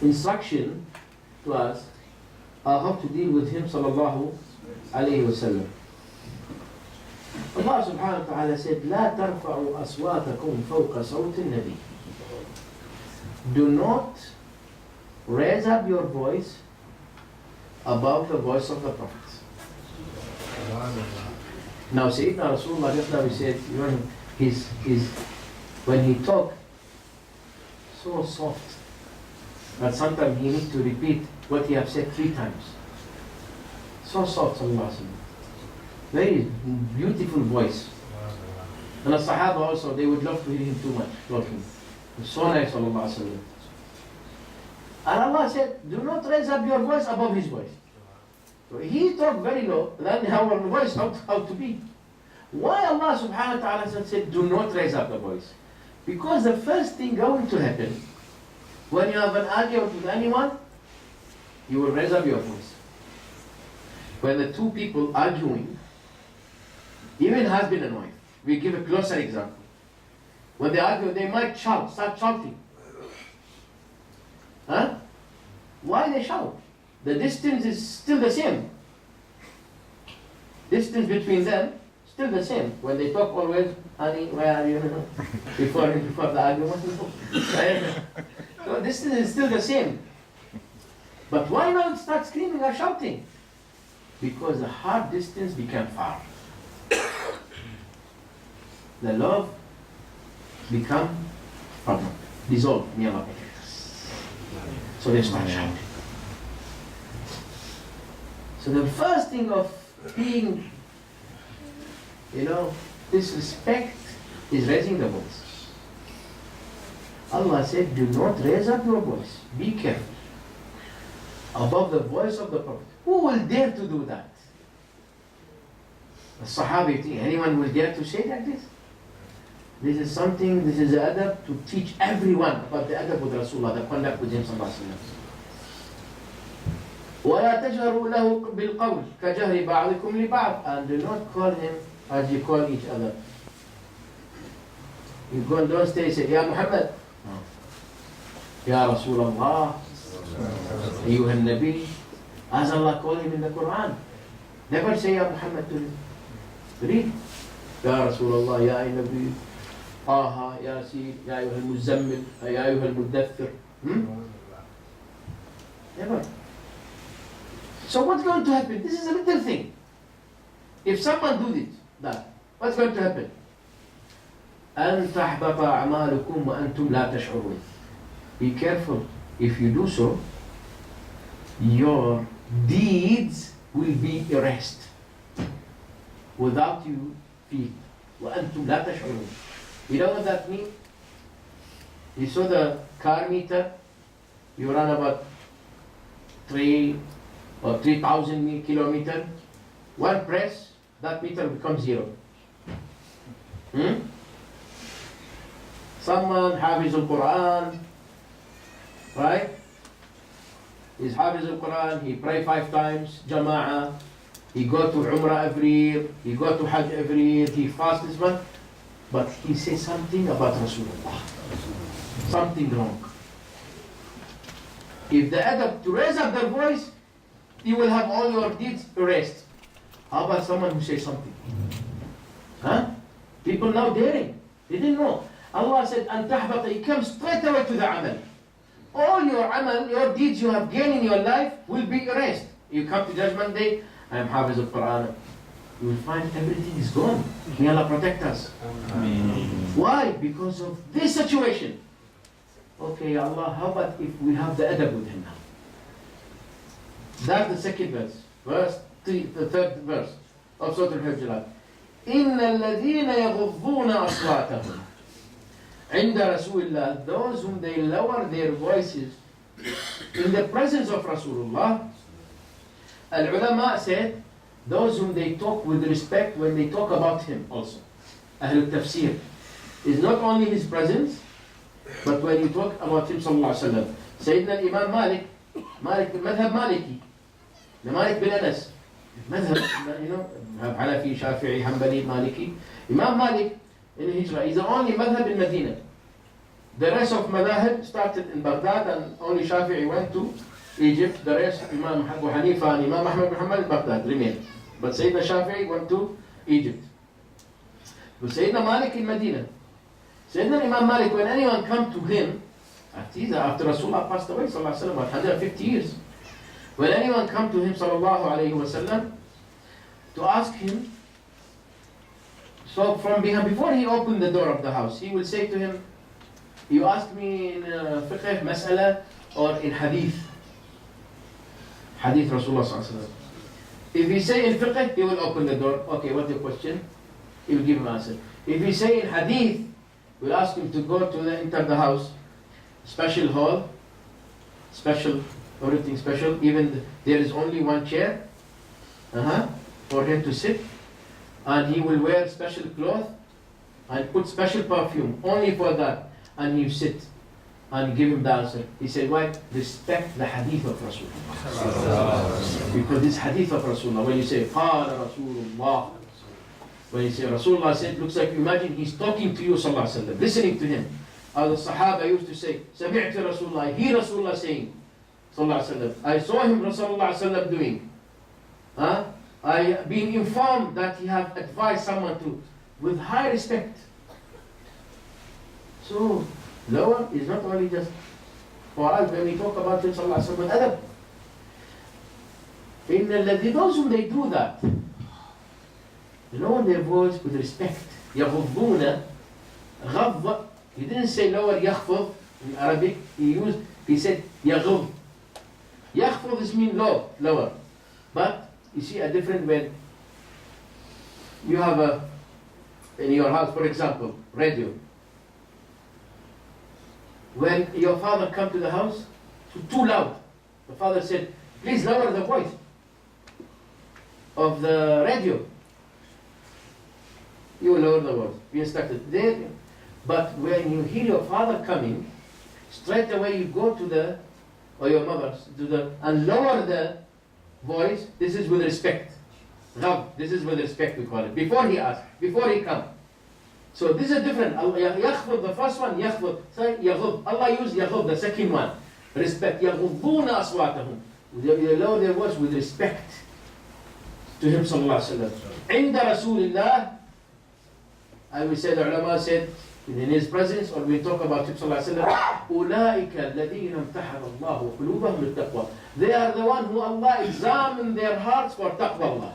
instruction to us how to deal with him sallallahu alayhi wa sallam. Allah subhanahu wa ta'ala said, "La tarfa'u aswatakum fawqa sawti nabi." Do not raise up your voice above the voice of the Prophet. Now, Sayyidina Rasulullah, just now we said, when he talked, so soft, that sometimes he needs to repeat what he has said 3 times. So soft, sallallahu alaihi wasallam. Very beautiful voice. And the Sahaba also, they would love to hear him too much talking. It's so nice, sallallahu alaihi wasallam. And Allah said, do not raise up your voice above his voice. So he talked very low, then our voice how to be. Why Allah subhanahu wa ta'ala said, do not raise up the voice? Because the first thing going to happen, when you have an argument with anyone, you will raise up your voice. When the 2 people arguing, even husband and wife, we give a closer example. When they argue, they might shout, start shouting. Huh? Why they shout? The distance is still the same. Distance between them, still the same. When they talk always, honey, where are you? Before the argument. So distance is still the same. But why not start screaming or shouting? Because the hard distance became far. The love become dissolved. So they start shouting. So the first thing of being, disrespect is raising the voice. Allah said, do not raise up your voice. Be careful. Above the voice of the Prophet. Who will dare to do that? The Sahabi, anyone will dare to say like this? This is the adab to teach everyone about the adab with Rasulullah, the conduct with him sallallahu alaihi wasallam. وَلَا تَجْهَرُوا لَهُ بِالْقَوْلِ كَجَهْرِ بَعْضِكُمْ لِبَعْضٍ. And do not call him as you call each other. You go and don't say, Ya Muhammad, Ya Rasulullah, Ayyuhan Nabi, as Allah called him in the Quran. Never say Ya Muhammad to him. Read. Ya Rasulullah, Ya Nabi, Taha, Yasin, Ya Ayyuha al-Muzammil, Ya Ayyuha al-Muddathir. Never. So what's going to happen? This is a little thing. If someone do this, that, what's going to happen? أن تحبط أعمالكم وأنتم لا تشعرون. Be careful. If you do so, your deeds will be erased without you feeling. وأنتم لا تشعرون. You know what that means? You saw the car meter. You run about 3,000 kilometers. One press, that meter becomes 0. Someone Hafiz al-Quran, right? He's Hafiz al-Quran, he pray 5 times, Jama'ah, he go to Umrah every year, he go to Hajj every year, he fast this month, but he says something about Rasulullah. Something wrong. If the adab to raise up their voice, you will have all your deeds erased. How about someone who says something? Huh? People now daring. They didn't know. Allah said, "An tahbata," you come straight away to the amal. All your amal, your deeds you have gained in your life will be erased. You come to Judgment Day, I am Hafiz al-Quran. You will find everything is gone. May Allah protect us. Amen. Why? Because of this situation. Okay, Allah, how about if we have the adab with him now? That's the second verse. The third verse of Surah Al-Hujurat. إِنَّ الَّذِينَ يَغُضُّونَ أَصْوَاتَهُمْ عِنْدَ رَسُولِ اللَّهِ. Those whom they lower their voices in the presence of Rasulullah. Al-ulama said, those whom they talk with respect when they talk about him also. Ahlul Tafsir. Is not only his presence, but when you talk about him sallallahu alaihi wasallam. Sayyidina Imam Malik madhab Maliki. Malik bin Anas. Madhab, you know, Hanafi, Shafi'i, Hanbali, Maliki. Imam Malik in Hijrah is the only madhab in Medina. The rest of madhab started in Baghdad and only Shafi'i went to Egypt. The rest, Imam Abu Hanifa and Imam Ahmad bin Hanbal in Baghdad remained. But Sayyidina Shafi'i went to Egypt. But Sayyidina Malik in Medina. Sayyidina Imam Malik, when anyone come to him, after Rasulullah passed away, sallallahu alaihi wasallam, 150 years, when anyone come to him, sallallahu alaihi wasallam, to ask him, so from behind, before he opened the door of the house, he will say to him, you ask me in fiqh, mas'ala, or in hadith. Hadith Rasulullah sallallahu alaihi wasallam. If he say in fiqh, he will open the door. Okay, what's your question? He will give him answer. If he say in hadith, we'll ask him to go to enter the house, special hall, special, everything special, even there is only one chair for him to sit, and he will wear special cloth and put special perfume only for that, and you sit and give him the answer. He said, why? Respect the hadith of Rasulullah. Because this hadith of Rasulullah, when you say, Qala Rasulullah, when you say Rasulullah said, looks like, imagine he's talking to you, sallallahu alaihi wasallam, listening to him. As the Sahaba used to say, Sami'tu Rasulullah, I hear Rasulullah saying, sallallahu alaihi wasallam, I saw him, Rasulullah sallallahu doing. I been informed that he have advised someone to, with high respect. So, lower is not only just for us when we talk about him, sallallahu alaihi wasallam, adab. Those whom they do that, lower their voice with respect. يغضون غض. He didn't say lower يخفض in Arabic. He said يغض. يخفض is mean lower. But you see a different when you have in your house, for example, radio. When your father come to the house, too loud. The father said, please lower the voice of the radio. You will lower the voice. We instructed there. But when you hear your father coming, straight away you go to the, or your mother, and lower the voice. This is with respect. This is with respect we call it. Before he asks, before he comes. So this is different. يخفض, the first one, يخفض. يغض. Allah used يغض, the second one. Respect. يغضون أصواتهم. They lower their voice with respect. to him sallallahu alaihi wasallam. عند رسول الله, I will say the ulama said in his presence, or we talk about him sallallahu alaihi wasallam, أولئك الذين امتحن الله قلوبهم للتقوى. They are the one who Allah examined their hearts for taqwa Allah.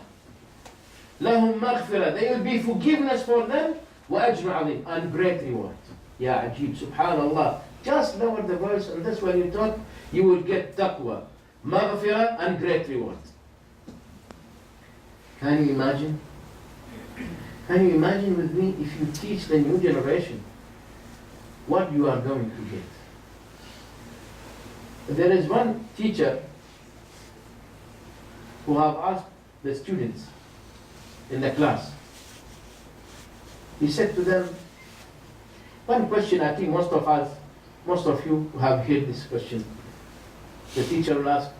لهم مغفرة, they will be forgiveness for them, وأجر عظيم, and great reward. Ya Ajib, subhanallah. Just lower the voice, and that's when you talk, you will get taqwa, maghfirah, and great reward. Can you imagine? Can you imagine with me if you teach the new generation what you are going to get? There is one teacher who have asked the students in the class. He said to them, one question I think most of you have heard this question. The teacher will ask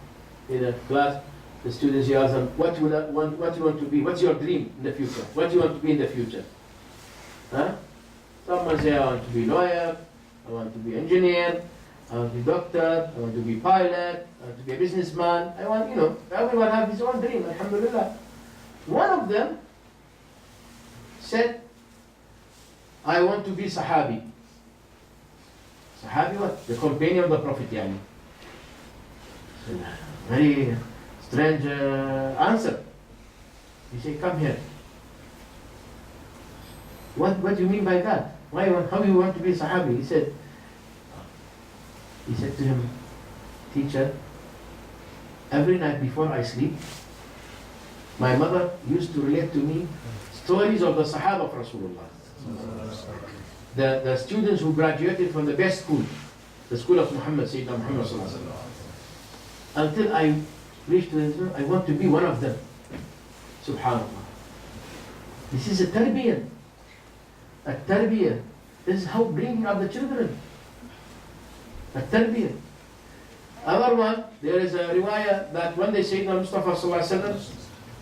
in a class, the students, he asks them, what you want to be? What's your dream in the future? What do you want to be in the future? Huh? Someone say, I want to be lawyer, I want to be engineer, I want to be doctor, I want to be pilot, I want to be a businessman. I want, everyone has his own dream, alhamdulillah. One of them said, I want to be Sahabi. Sahabi what? The companion of the Prophet, yani. Very strange answer. He said, come here. What do you mean by that? How do you want to be Sahabi? He said to him, teacher, every night before I sleep, my mother used to relate to me stories of the Sahaba of Rasulullah. The students who graduated from the best school, the school of Muhammad, Sayyid Muhammad sallallahu alaihi wasallam. Until I reached to them, I want to be one of them. Subhanallah. This is a tarbiyah. A tarbiyah. This is how bringing up the children. A tarbiyah. Other one, there is a riwayah that one day Sayyidina Mustafa sallallahu alaihi wasallam,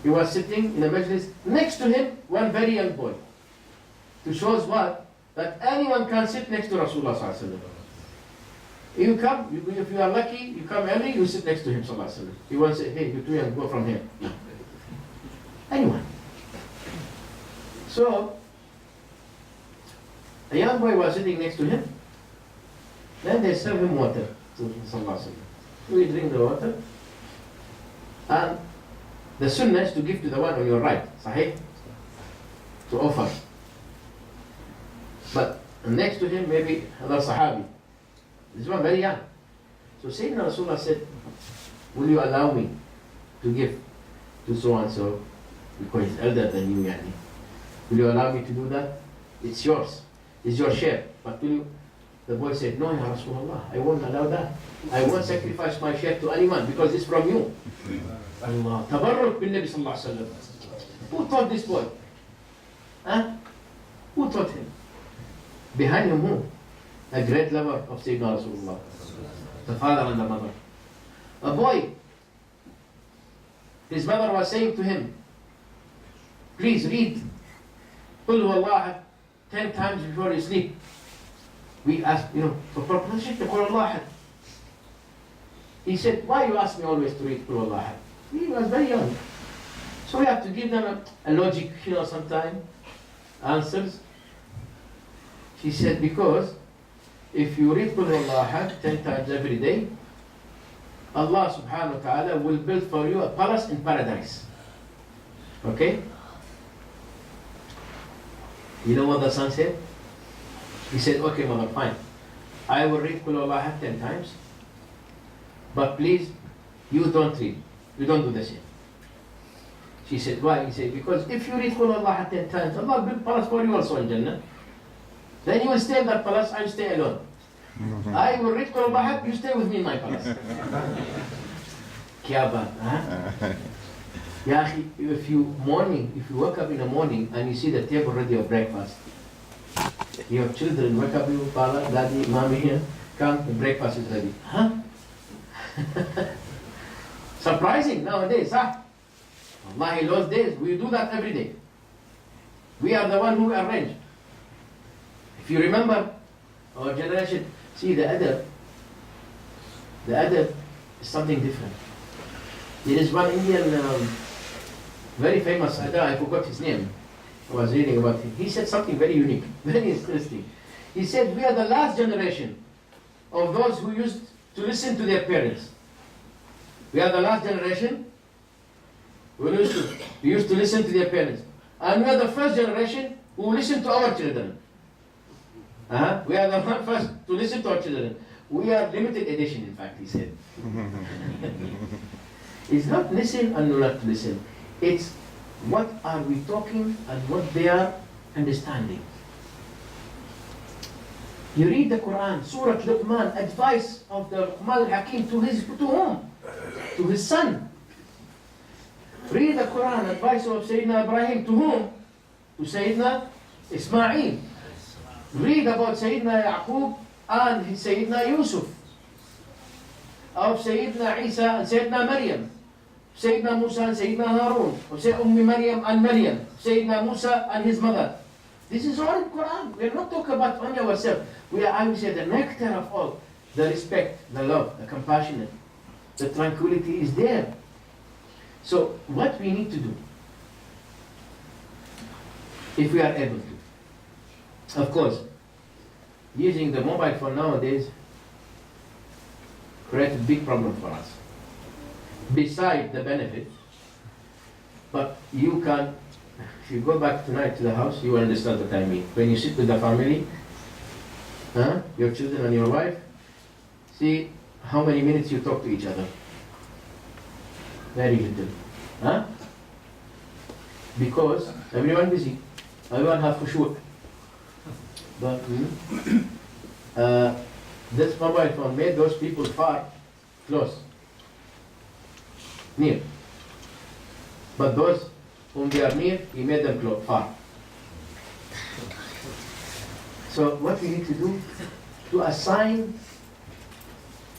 he was sitting in a majlis, next to him one very young boy. To show us what? That anyone can sit next to Rasulullah sallallahu alaihi wasallam. You come, if you are lucky, you come early, you sit next to him sallallahu alaihi wasallam. He won't say, hey, you two young, go from here. No. Anyone. So, a young boy was sitting next to him. Then they serve him water. Sallallahu alaihi wasallam. We drink the water. And the sunnah is to give to the one on your right. Sahih? To offer. But next to him, maybe another Sahabi. This one very young. So Sayyidina Rasulullah said, will you allow me to give to so and so, because he's elder than you, yani. Will you allow me to do that? It's yours. It's your share. But will you? The boy said, no, Ya Rasulullah, I won't allow that. I won't sacrifice my share to anyone because it's from you. Allah. Tabarruk bin Nabi sallallahu alaihi wasallam. Who taught this boy? Huh? Who taught him? Behind him who? A great lover of Sayyidina Rasulullah. The father and the mother. A boy. His mother was saying to him, please read Qul Huwallahu 10 times before you sleep. We asked, for proposition to Qul Huwallahu. He said, why you ask me always to read Qul Huwallahu? He was very young. So we have to give them a logic, sometime, answers. She said, because if you read Qul Huwallahu 10 times every day, Allah subhanahu wa ta'ala will build for you a palace in paradise. Okay? You know what the son said? He said, okay, mother, fine. I will read Qul Huwallahu 10 times, but please, you don't read. You don't do the same. She said, why? He said, because if you read Qul Huwallahu 10 times, Allah will build palace for you also in Jannah. Then you will stay in that palace, I will stay alone. I will read Qul Huwallahu, you stay with me in my palace. Kya baat, huh? Ya akhi, if you wake up in the morning and you see the table ready of breakfast, your children wake up, you, Pala, Daddy, Mommy here, come, the breakfast is ready. Huh? Surprising nowadays, huh? Allah, in those days, we do that every day. We are the one who arrange. If you remember, our generation, see the adab is something different. There is one Indian very famous, I forgot his name. I was reading about him. He said something very unique, very interesting. He said, we are the last generation of those who used to listen to their parents. We are the last generation who used to listen to their parents. And we are the first generation who listen to our children. We are the first to listen to our children. We are limited edition, in fact, he said. It's not listen and not listen. It's what are we talking and what they are understanding. You read the Quran, Surah Luqman, advice of the Luqman al-Hakim to whom? To his son. Read the Quran, advice of Sayyidina Ibrahim to whom? To Sayyidina Ismail. Read about Sayyidina Yaqub and Sayyidina Yusuf. Of Sayyidina Isa and Sayyidina Maryam. Sayyidina Musa and Sayyidina Harun. Of Sayyidina Maryam and Maryam. Sayyidina Musa and his mother. This is all in Quran. We are not talking about only ourselves. We are, I would say, the nectar of all. The respect, the love, the compassion, the tranquility is there. So what we need to do, if we are able to, of course, using the mobile phone nowadays creates a big problem for us. Besides the benefit, but you can, if you go back tonight to the house, you will understand what I mean. When you sit with the family, your children and your wife, see how many minutes you talk to each other. Very little. Because everyone busy, everyone have khushu'. But this mobile phone made those people far, close, near. But those whom they are near, he made them close, far. So what we need to do, to assign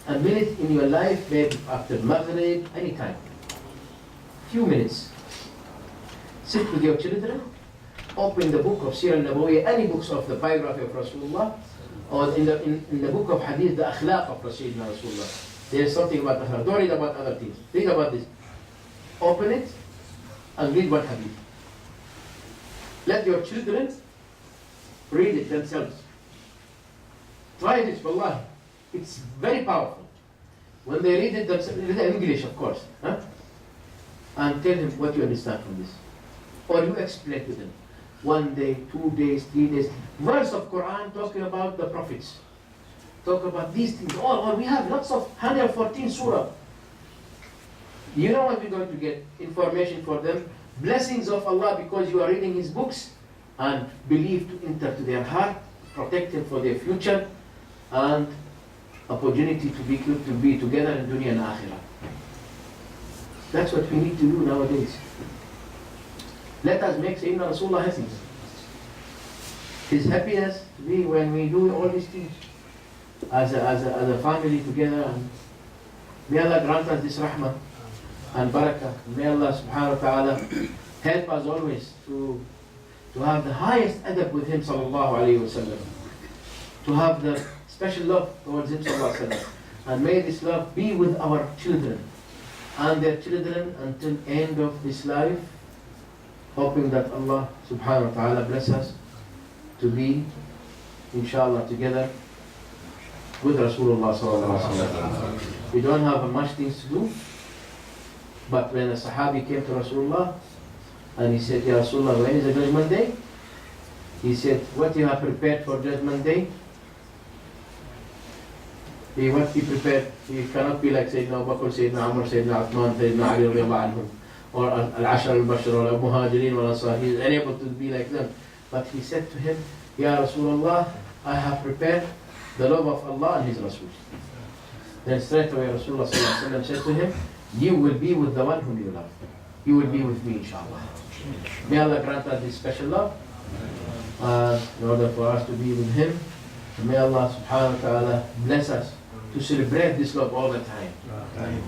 a minute in your life, maybe after Maghrib, anytime. Few minutes. Sit with your children, open the book of Sirah al-Nabawiyya, any books of the biography of Rasulullah, or in the book of Hadith, the akhlaq of Rasulullah. There is something about akhlaq. Don't read about other things. Read about this. Open it and read one hadith. Let your children read it themselves. Try this, wallahi. It's very powerful. When they read it themselves, read it in English, of course. And tell them what you understand from this. Or you explain to them. 1 day, 2 days, 3 days. Verse of Quran talking about the prophets. Talk about these things. Or we have lots of 114 surah. You know what we're going to get? Information for them. Blessings of Allah because you are reading His books. And belief to enter to their heart. Protect them for their future. And opportunity to be together in dunya and akhirah. That's what we need to do nowadays. Let us make Sayyidina Rasulullah happy. His happiness to be when we do all these things as a family together. And may Allah grant us this rahmah and barakah. May Allah subhanahu wa ta'ala help us always to have the highest adab with Him sallallahu alayhi wa sallam. To have the special love towards Him sallallahu alayhi wa sallam. And may this love be with our children and their children until end of this life. Hoping that Allah subhanahu wa ta'ala bless us to be, inshallah, together with Rasulullah sallallahu alaihi wasallam. We don't have much things to do, but when a Sahabi came to Rasulullah and he said, Ya Rasulullah, when is the Judgment Day? He said, what you have prepared for Judgment Day? What he prepared, he cannot be like Sayyidina Abu Bakr, Sayyidina Umar, Sayyidina Uthman, Sayyidina Ali radiallahu anhum, or Al-Ashar al-Bashar, or Al-Muhajirin, or Ansar. He is unable to be like them. But he said to him, Ya Rasulullah, I have prepared the love of Allah and His Rasul. Then straight away Rasulullah said to him, you will be with the one whom you love. You will be with me, inshallah. May Allah grant us this special love in order for us to be with Him. And may Allah subhanahu wa ta'ala bless us to celebrate this love all the time.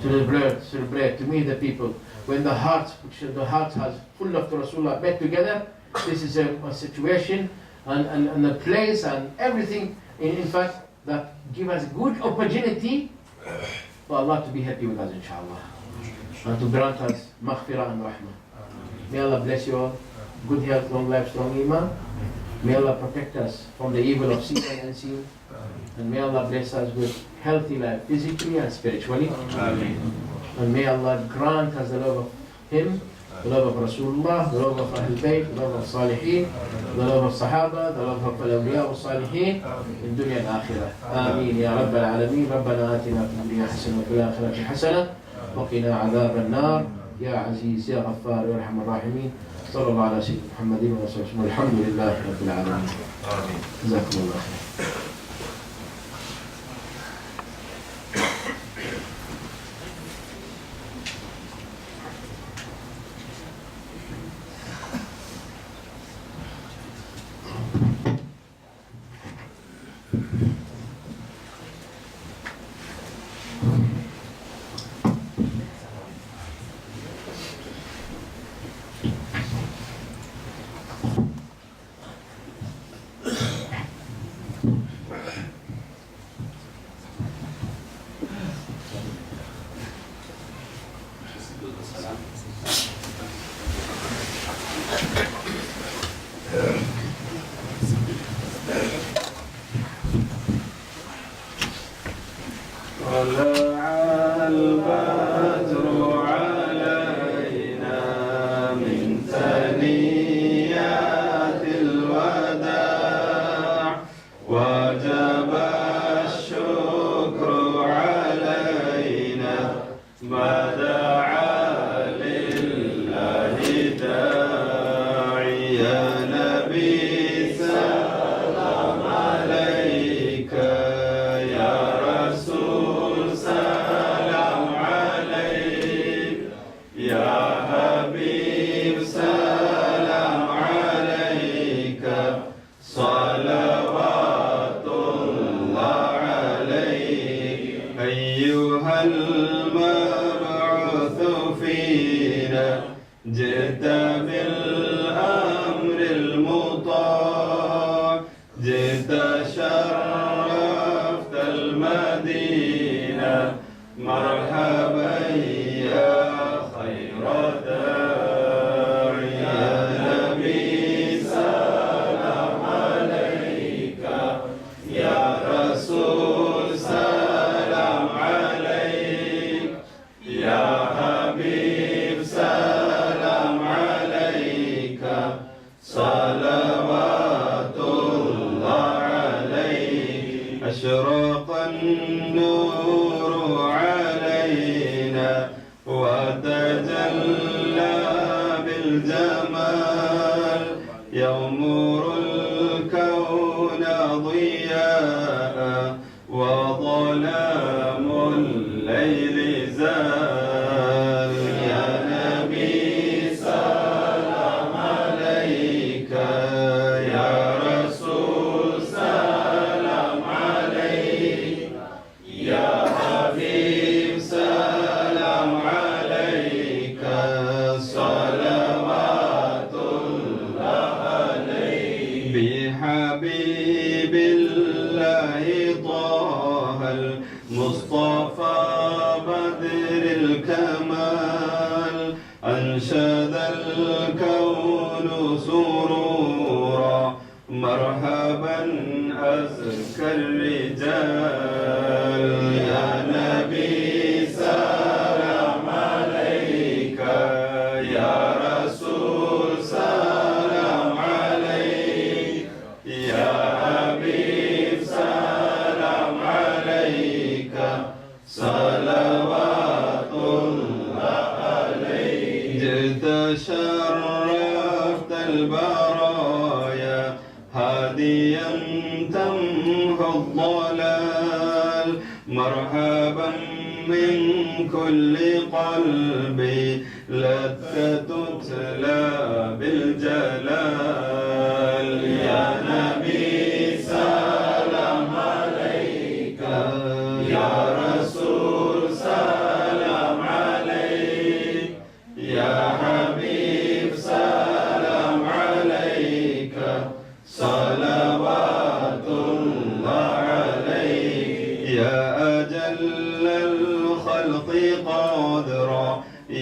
To celebrate, to meet the people. When the heart has full of Rasulullah met together, this is a situation and a place and everything, in fact, that give us good opportunity for Allah to be happy with us, inshallah. And to grant us maghfirah and rahmah. May Allah bless you all. Good health, long life, strong iman. May Allah protect us from the evil of seen and unseen. And may Allah bless us with healthy life, physically and spiritually. And may Allah grant us the love of Him, the love of Rasulullah, the love of Ahlul Bayt, the love of Salihin, the love of Sahaba, the love of Al-Awliya wa Salihin in dunya and akhirah. Ameen ya Rabbal Alameen. Rabbana atina fid dunya hasana wa fil akhirati hasana wa qina adhaban nar. Ya Aziz, Ya Ghaffar, Ya Arhamar Rahimin. صلى الله على سيدنا محمد وسلم. الحمد لله رب العالمين. جزاكم الله خير.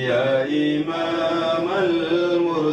يا إمام المرسلين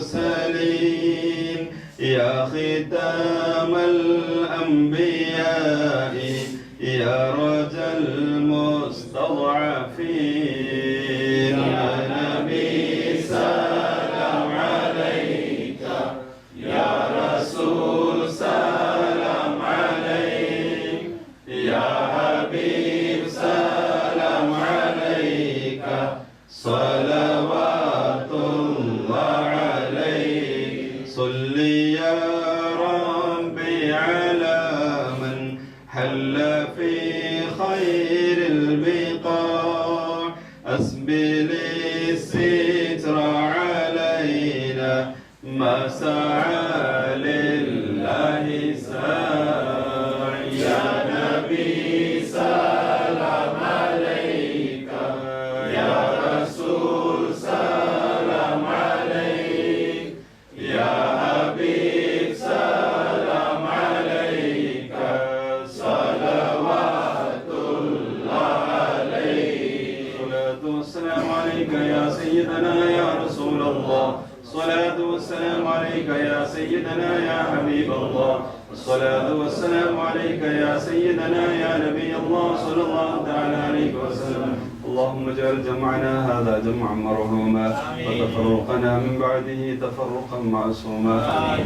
والصلاة والسلام عليك يا سيدنا يا نبي الله صلى الله تعالى عليه وسلم. اللهم اجعل جمعنا هذا جمعا مرحوما وتفرقنا من بعده تفرقا معصوما.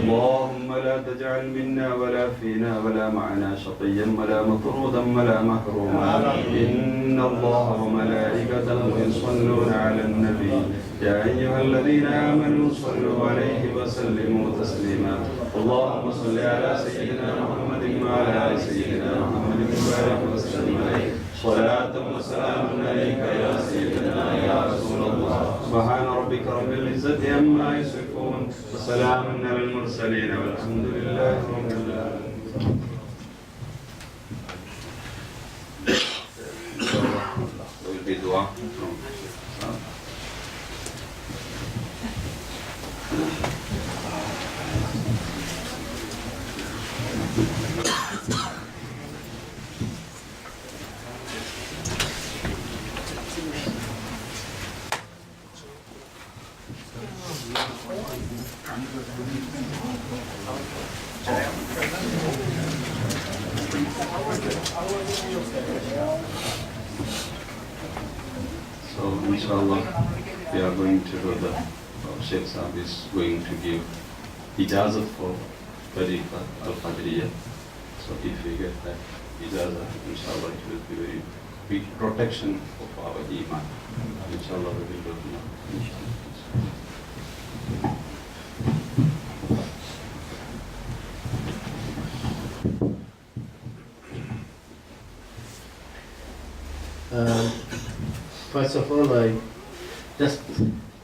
اللهم لا تجعل منا ولا فينا ولا معنا شقيا ولا مطرودا ولا محروما. إن الله وملائكته يصلون على النبي يا أيها الذين آمنوا صلوا عليه وسلموا تسليما. اللهم صل على سيدنا محمد وعلى آل سيدنا محمد وبارك وسلم عليه صلاة وسلام عليك يا سيدنا يا رسول الله. سبحان ربك رب العزة عما يصفون وسلام على المرسلين والحمد لله رب العالمين. There will be dua from So, inshallah, we are going to do the Shaykh Sahib is going to give ijazat for Tariqa al-Qadiriyya. So, if we get that ijazat, inshallah, it will be very big protection of our iman. Inshallah, we will do it now. First of all, I just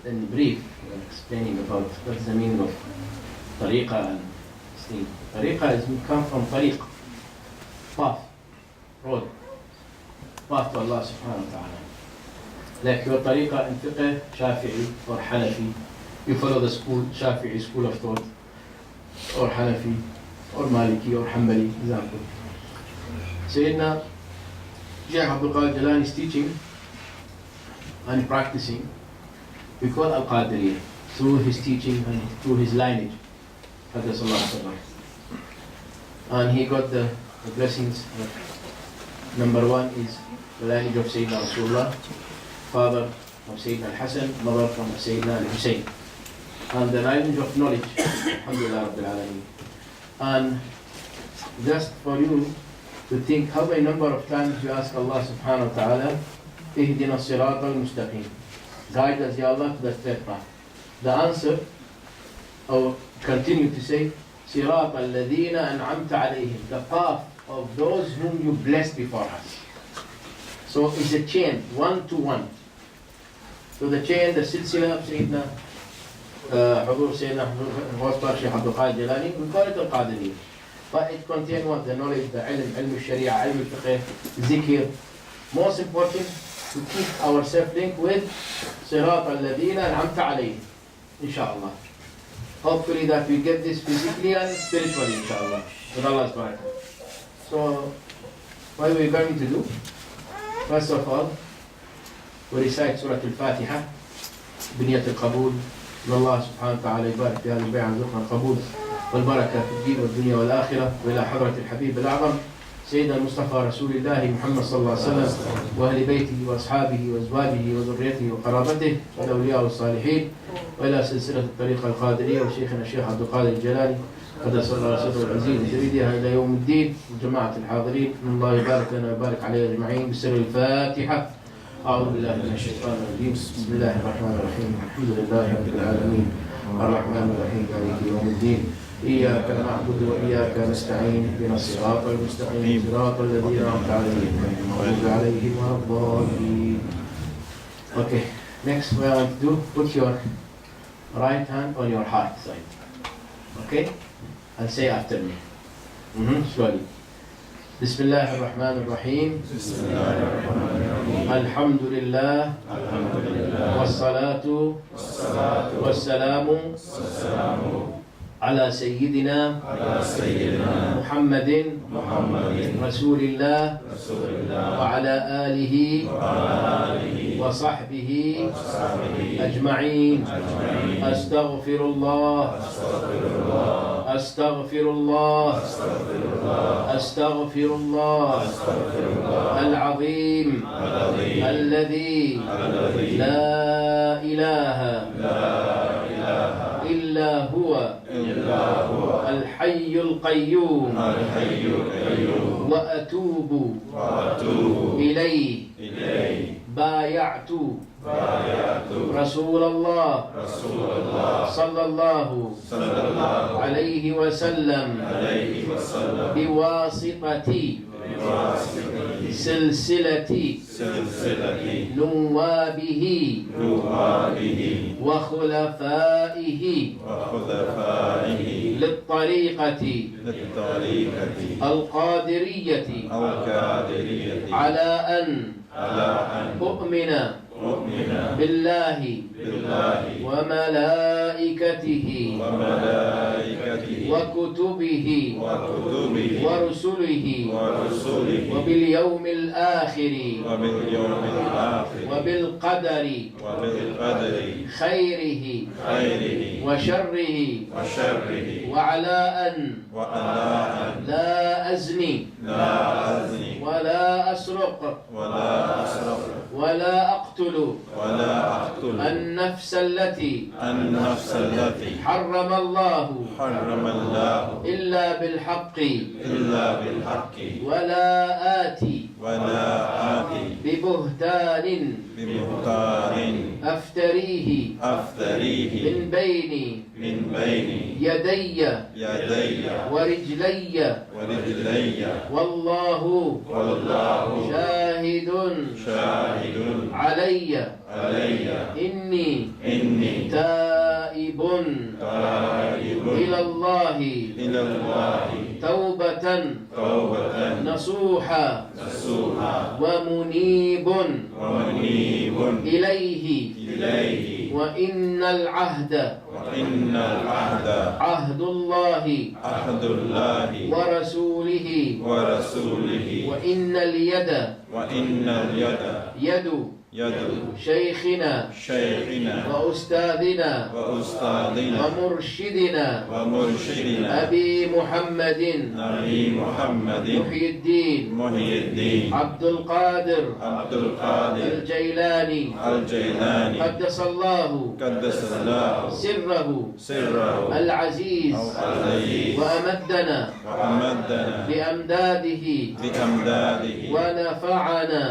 in brief explaining about what's the meaning of tariqa and steam. Tariqa is come from tariq, path, road, path to Allah subhanahu wa ta'ala. Like your tariqa in fiqh, Shafi'i or Hanafi, you follow the school, Shafi'i school of thought, or Hanafi, or Maliki, or Hanbali, example. Sayyidina Shaykh Abdul Qadir Jailani is teaching and practicing, we call Al-Qadiriyya through his teaching and through his lineage. And he got the blessings. Number one is the lineage of Sayyidina Rasulullah, father of Sayyidina Al-Hasan, mother from Sayyidina Al-Hussein. And the lineage of knowledge, Alhamdulillah Rabbil Alameen. And just for you to think how many number of times you ask Allah subhanahu wa ta'ala, Ihdina as-sirata al-mustaqim. Guide us, Ya Allah, to the straight path. The answer, or continue to say, Sirata alladhina an'amta alayhim. The path of those whom you blessed before us. So it's a chain, one to one. So the chain, the silsila of Sayyidina Hudur Sayyidina Hosbar Shaykh Abdul Qadir Jailani, we call it Al-Qadiriyya. But it contains what? The knowledge, the ilm, ilm al-sharia, ilm al-fiqh, zikr. Most important, to keep ourselves linked with Sirat al-Ladina an'amta alayhim, inshallah. Hopefully that we get this physically and spiritually, inshallah, with Allah's barakah. So, what we're going to do, first of all, we recite Surah Al-Fatiha, بنية القبول, من الله سبحانه وتعالى يبارك في هذا البيع ويرزقنا القبول والبركة في الدين والدنيا والآخرة، وإلى حضرة الحبيب الأعظم سيدنا المصطفى رسول الله محمد صلى الله عليه وسلم وأهل بيته وأصحابه وأزواجه وذريته وقرابته والأولياء والصالحين، وإلى سلسلة الطريقة القادرية وشيخنا الشيخ عبد القادر الجيلاني قدس الله سره العزيز جريدها إلى يوم الدين، وجماعة الحاضرين من الله يبارك لنا ويبارك علينا أجمعين بسر الفاتحة. أعوذ بالله من الشيطان الرجيم. بسم الله الرحمن الرحيم. الحمد لله رب العالمين الرحمن الرحيم مالك يوم الدين. إياك نعبد وإياك نستعين اهدنا الصراط المستقيم صراط الذين أنعمت عليهم غير المغضوب عليهم ولا الضالين. Okay, next what I want to do, put your right hand on your heart side. Okay? And say after me. Slowly. بسم الله الرحمن الرحيم. الحمد لله والصلاة والسلام على سيدنا محمد رسول الله وعلى آله وصحبه أجمعين. أستغفر الله أستغفر الله أستغفر الله العظيم الذي لا إله إلا هو الحي القيوم وأتوب إليه بايعت رسول الله صلى الله عليه وسلم بواسطة سلسلة نوابه وخلفائه للطريقة القادرية على أن أؤمن بالله وملائكته وكتبه ورسله وباليوم الآخر وبالقدر خيره وشره وعلى أن لا أزني ولا أسرق ولا أقتل النفس التي حرم الله إلا بالحق ولا آتي ببهتان أفتريه من بين يدي ورجلي والله شاهد علي إني تائب إلى الله توبة نصوحا ومنيب إليه وإن العهد عهد الله ورسوله وإن اليد يد شيخنا وأستاذنا ومرشدنا أبي محمد محي الدين عبد القادر الجيلاني قدس الله سره العزيز وأمدنا بأمداده ونفعنا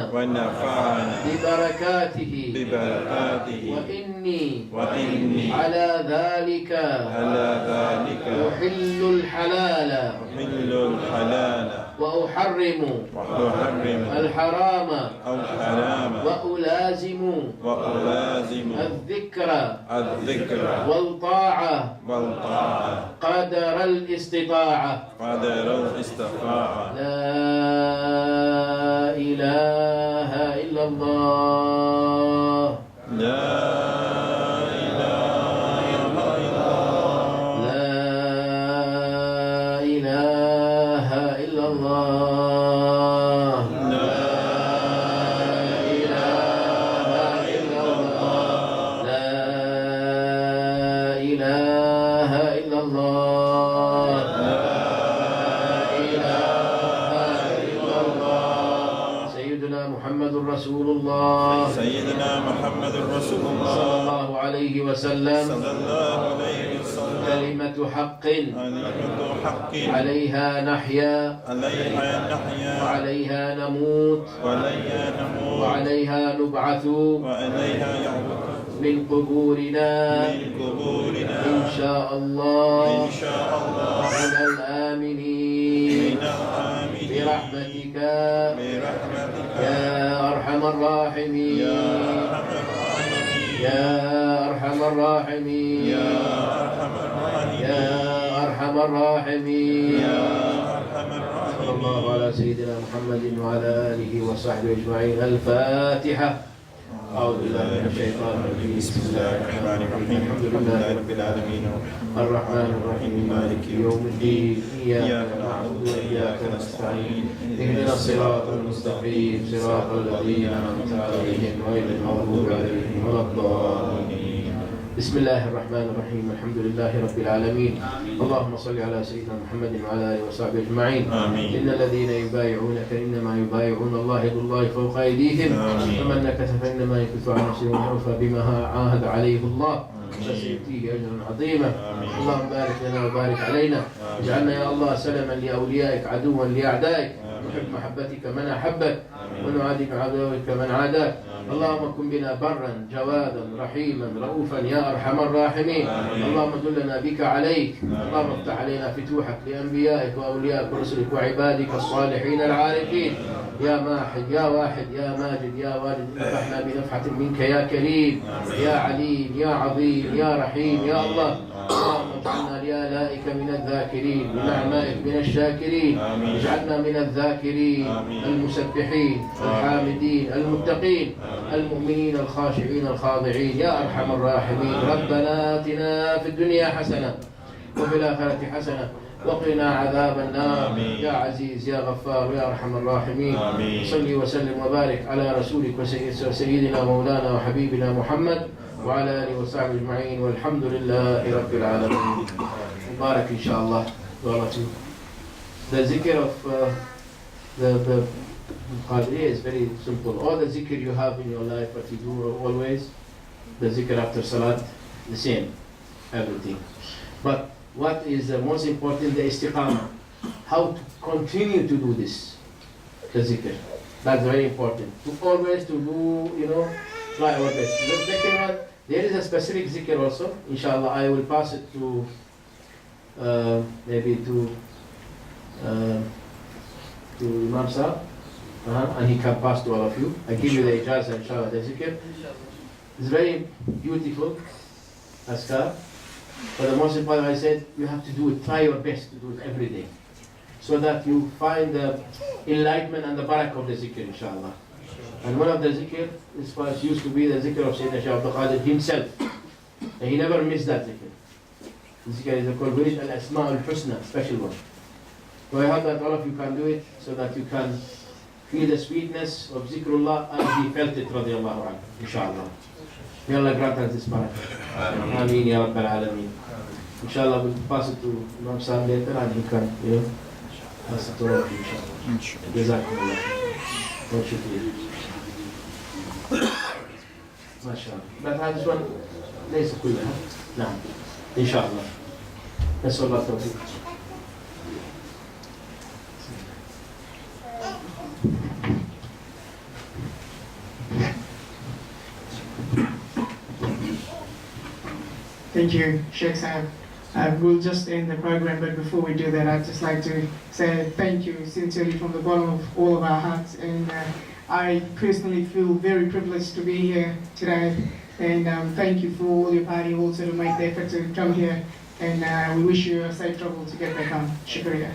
ببركاته وإني على ذلك أحل الحلال وأحرم الحرام وألازم الذكر والطاعة قدر الاستطاعة لا إله إلا الله لا إله إلا الله لا إله إلا الله لا إله إلا الله لا إله إلا الله سيدنا محمد رسول الله صلى الله عليه وسلم كلمة حق عليها نحيا وعليها نموت وعليها نبعث من قبورنا إن شاء الله من الآمنين برحمتك يا أرحم الراحمين يا أرحم الراحمين يا أرحم الراحمين صلى الله على سيدنا محمد وعلى آله وصحبه أجمعين. الفاتحة. أعوذ بالله من الشيطان الرجيم. بسم الله الرحمن الرحيم. الحمد لله رب العالمين الرحمن الرحيم مالك يوم الدين إياك نعبد وإياك نستعين اهدنا الصراط المستقيم صراط الذين أنعمت عليهم غير المغضوب عليهم ولا الضالين بسم الله الرحمن الرحيم الحمد لله رب العالمين اللهم صل على سيدنا محمد وعلى آله وصحبه أجمعين إن الذين يبايعونك إنما يبايعون الله يد الله فوق أيديهم فمن نكث فإنما ينكث على نفسه ومن أوفى بما عاهد عليه الله فسيؤتيه أجرا عظيما اللهم بارك لنا وبارك علينا اجعلنا يا الله سلما لأوليائك عدوا لأعدائك نحب محبتك من أحبك ونعادي عدوك من عاداك اللهم كن بنا برا جوادا رحيما رؤوفا يا أرحم الراحمين اللهم دلنا بك عليك اللهم افتح علينا فتوحك لأنبيائك وأوليائك ورسلك وعبادك الصالحين العارفين يا ماحد يا واحد يا ماجد يا والد نفحنا بنفحة منك يا كريم يا عليم يا عظيم يا رحيم يا الله اللهم اجعلنا لآلائك من الذاكرين لنعمائك من الشاكرين اجعلنا من الذاكرين المسبحين الحامدين المتقين المؤمنين الخاشعين الخاضعين يا أرحم الراحمين ربنا آتنا في الدنيا حسنة وفي الآخرة حسنة وقنا عذاب النار يا عزيز يا غفار يا أرحم الراحمين صل وسلم وبارك على رسولك وسيدنا مولانا وحبيبنا محمد وعلى آله وصحبه أجمعين والحمد لله رب العالمين مبارك إن شاء الله The zikr of the Qadriya is very simple. All the zikr you have in your life, what you do always, the zikr after salat, the same, everything. But what is the most important, the istiqamah. How to continue to do this, the zikr. That's very important. To always to do, try our best. The second one, there is a specific zikr also. Inshallah, I will pass it to, maybe to Imam Sahib. And he can pass to all of you. I give you the ijazah, inshallah, the zikr. It's very beautiful, askar. But the most important, I said, you have to do it, try your best to do it every day. So that you find the enlightenment and the barakah of the zikr, inshallah. And one of the zikr used to be the zikr of Sayyidina Shaykh Abdul Qadir himself. And he never missed that zikr. The zikr is called Wirid al-Asma al-Husna, special one. So I hope that all of you can do it, so that you can feel the sweetness of zikrullah as he felt it, radiallahu anhu, inshallah. May Allah grant us this barakah. Ameen ya Rabbal Alameen. Inshallah, we'll pass it to Imam Sahib later and he can, pass it to all of you, inshallah. Jazakumullah. Wa shukriya. MashaAllah. But this one, ليس كلها. نعم. إن شاء الله. نسأل الله التوفيق. Thank you, Sheikh Sahib. We'll just end the program, but before we do that, I'd just like to say thank you sincerely from the bottom of all of our hearts. And I personally feel very privileged to be here today. And thank you for all your party also to make the effort to come here. And we wish you a safe travel to get back home. Shukriya.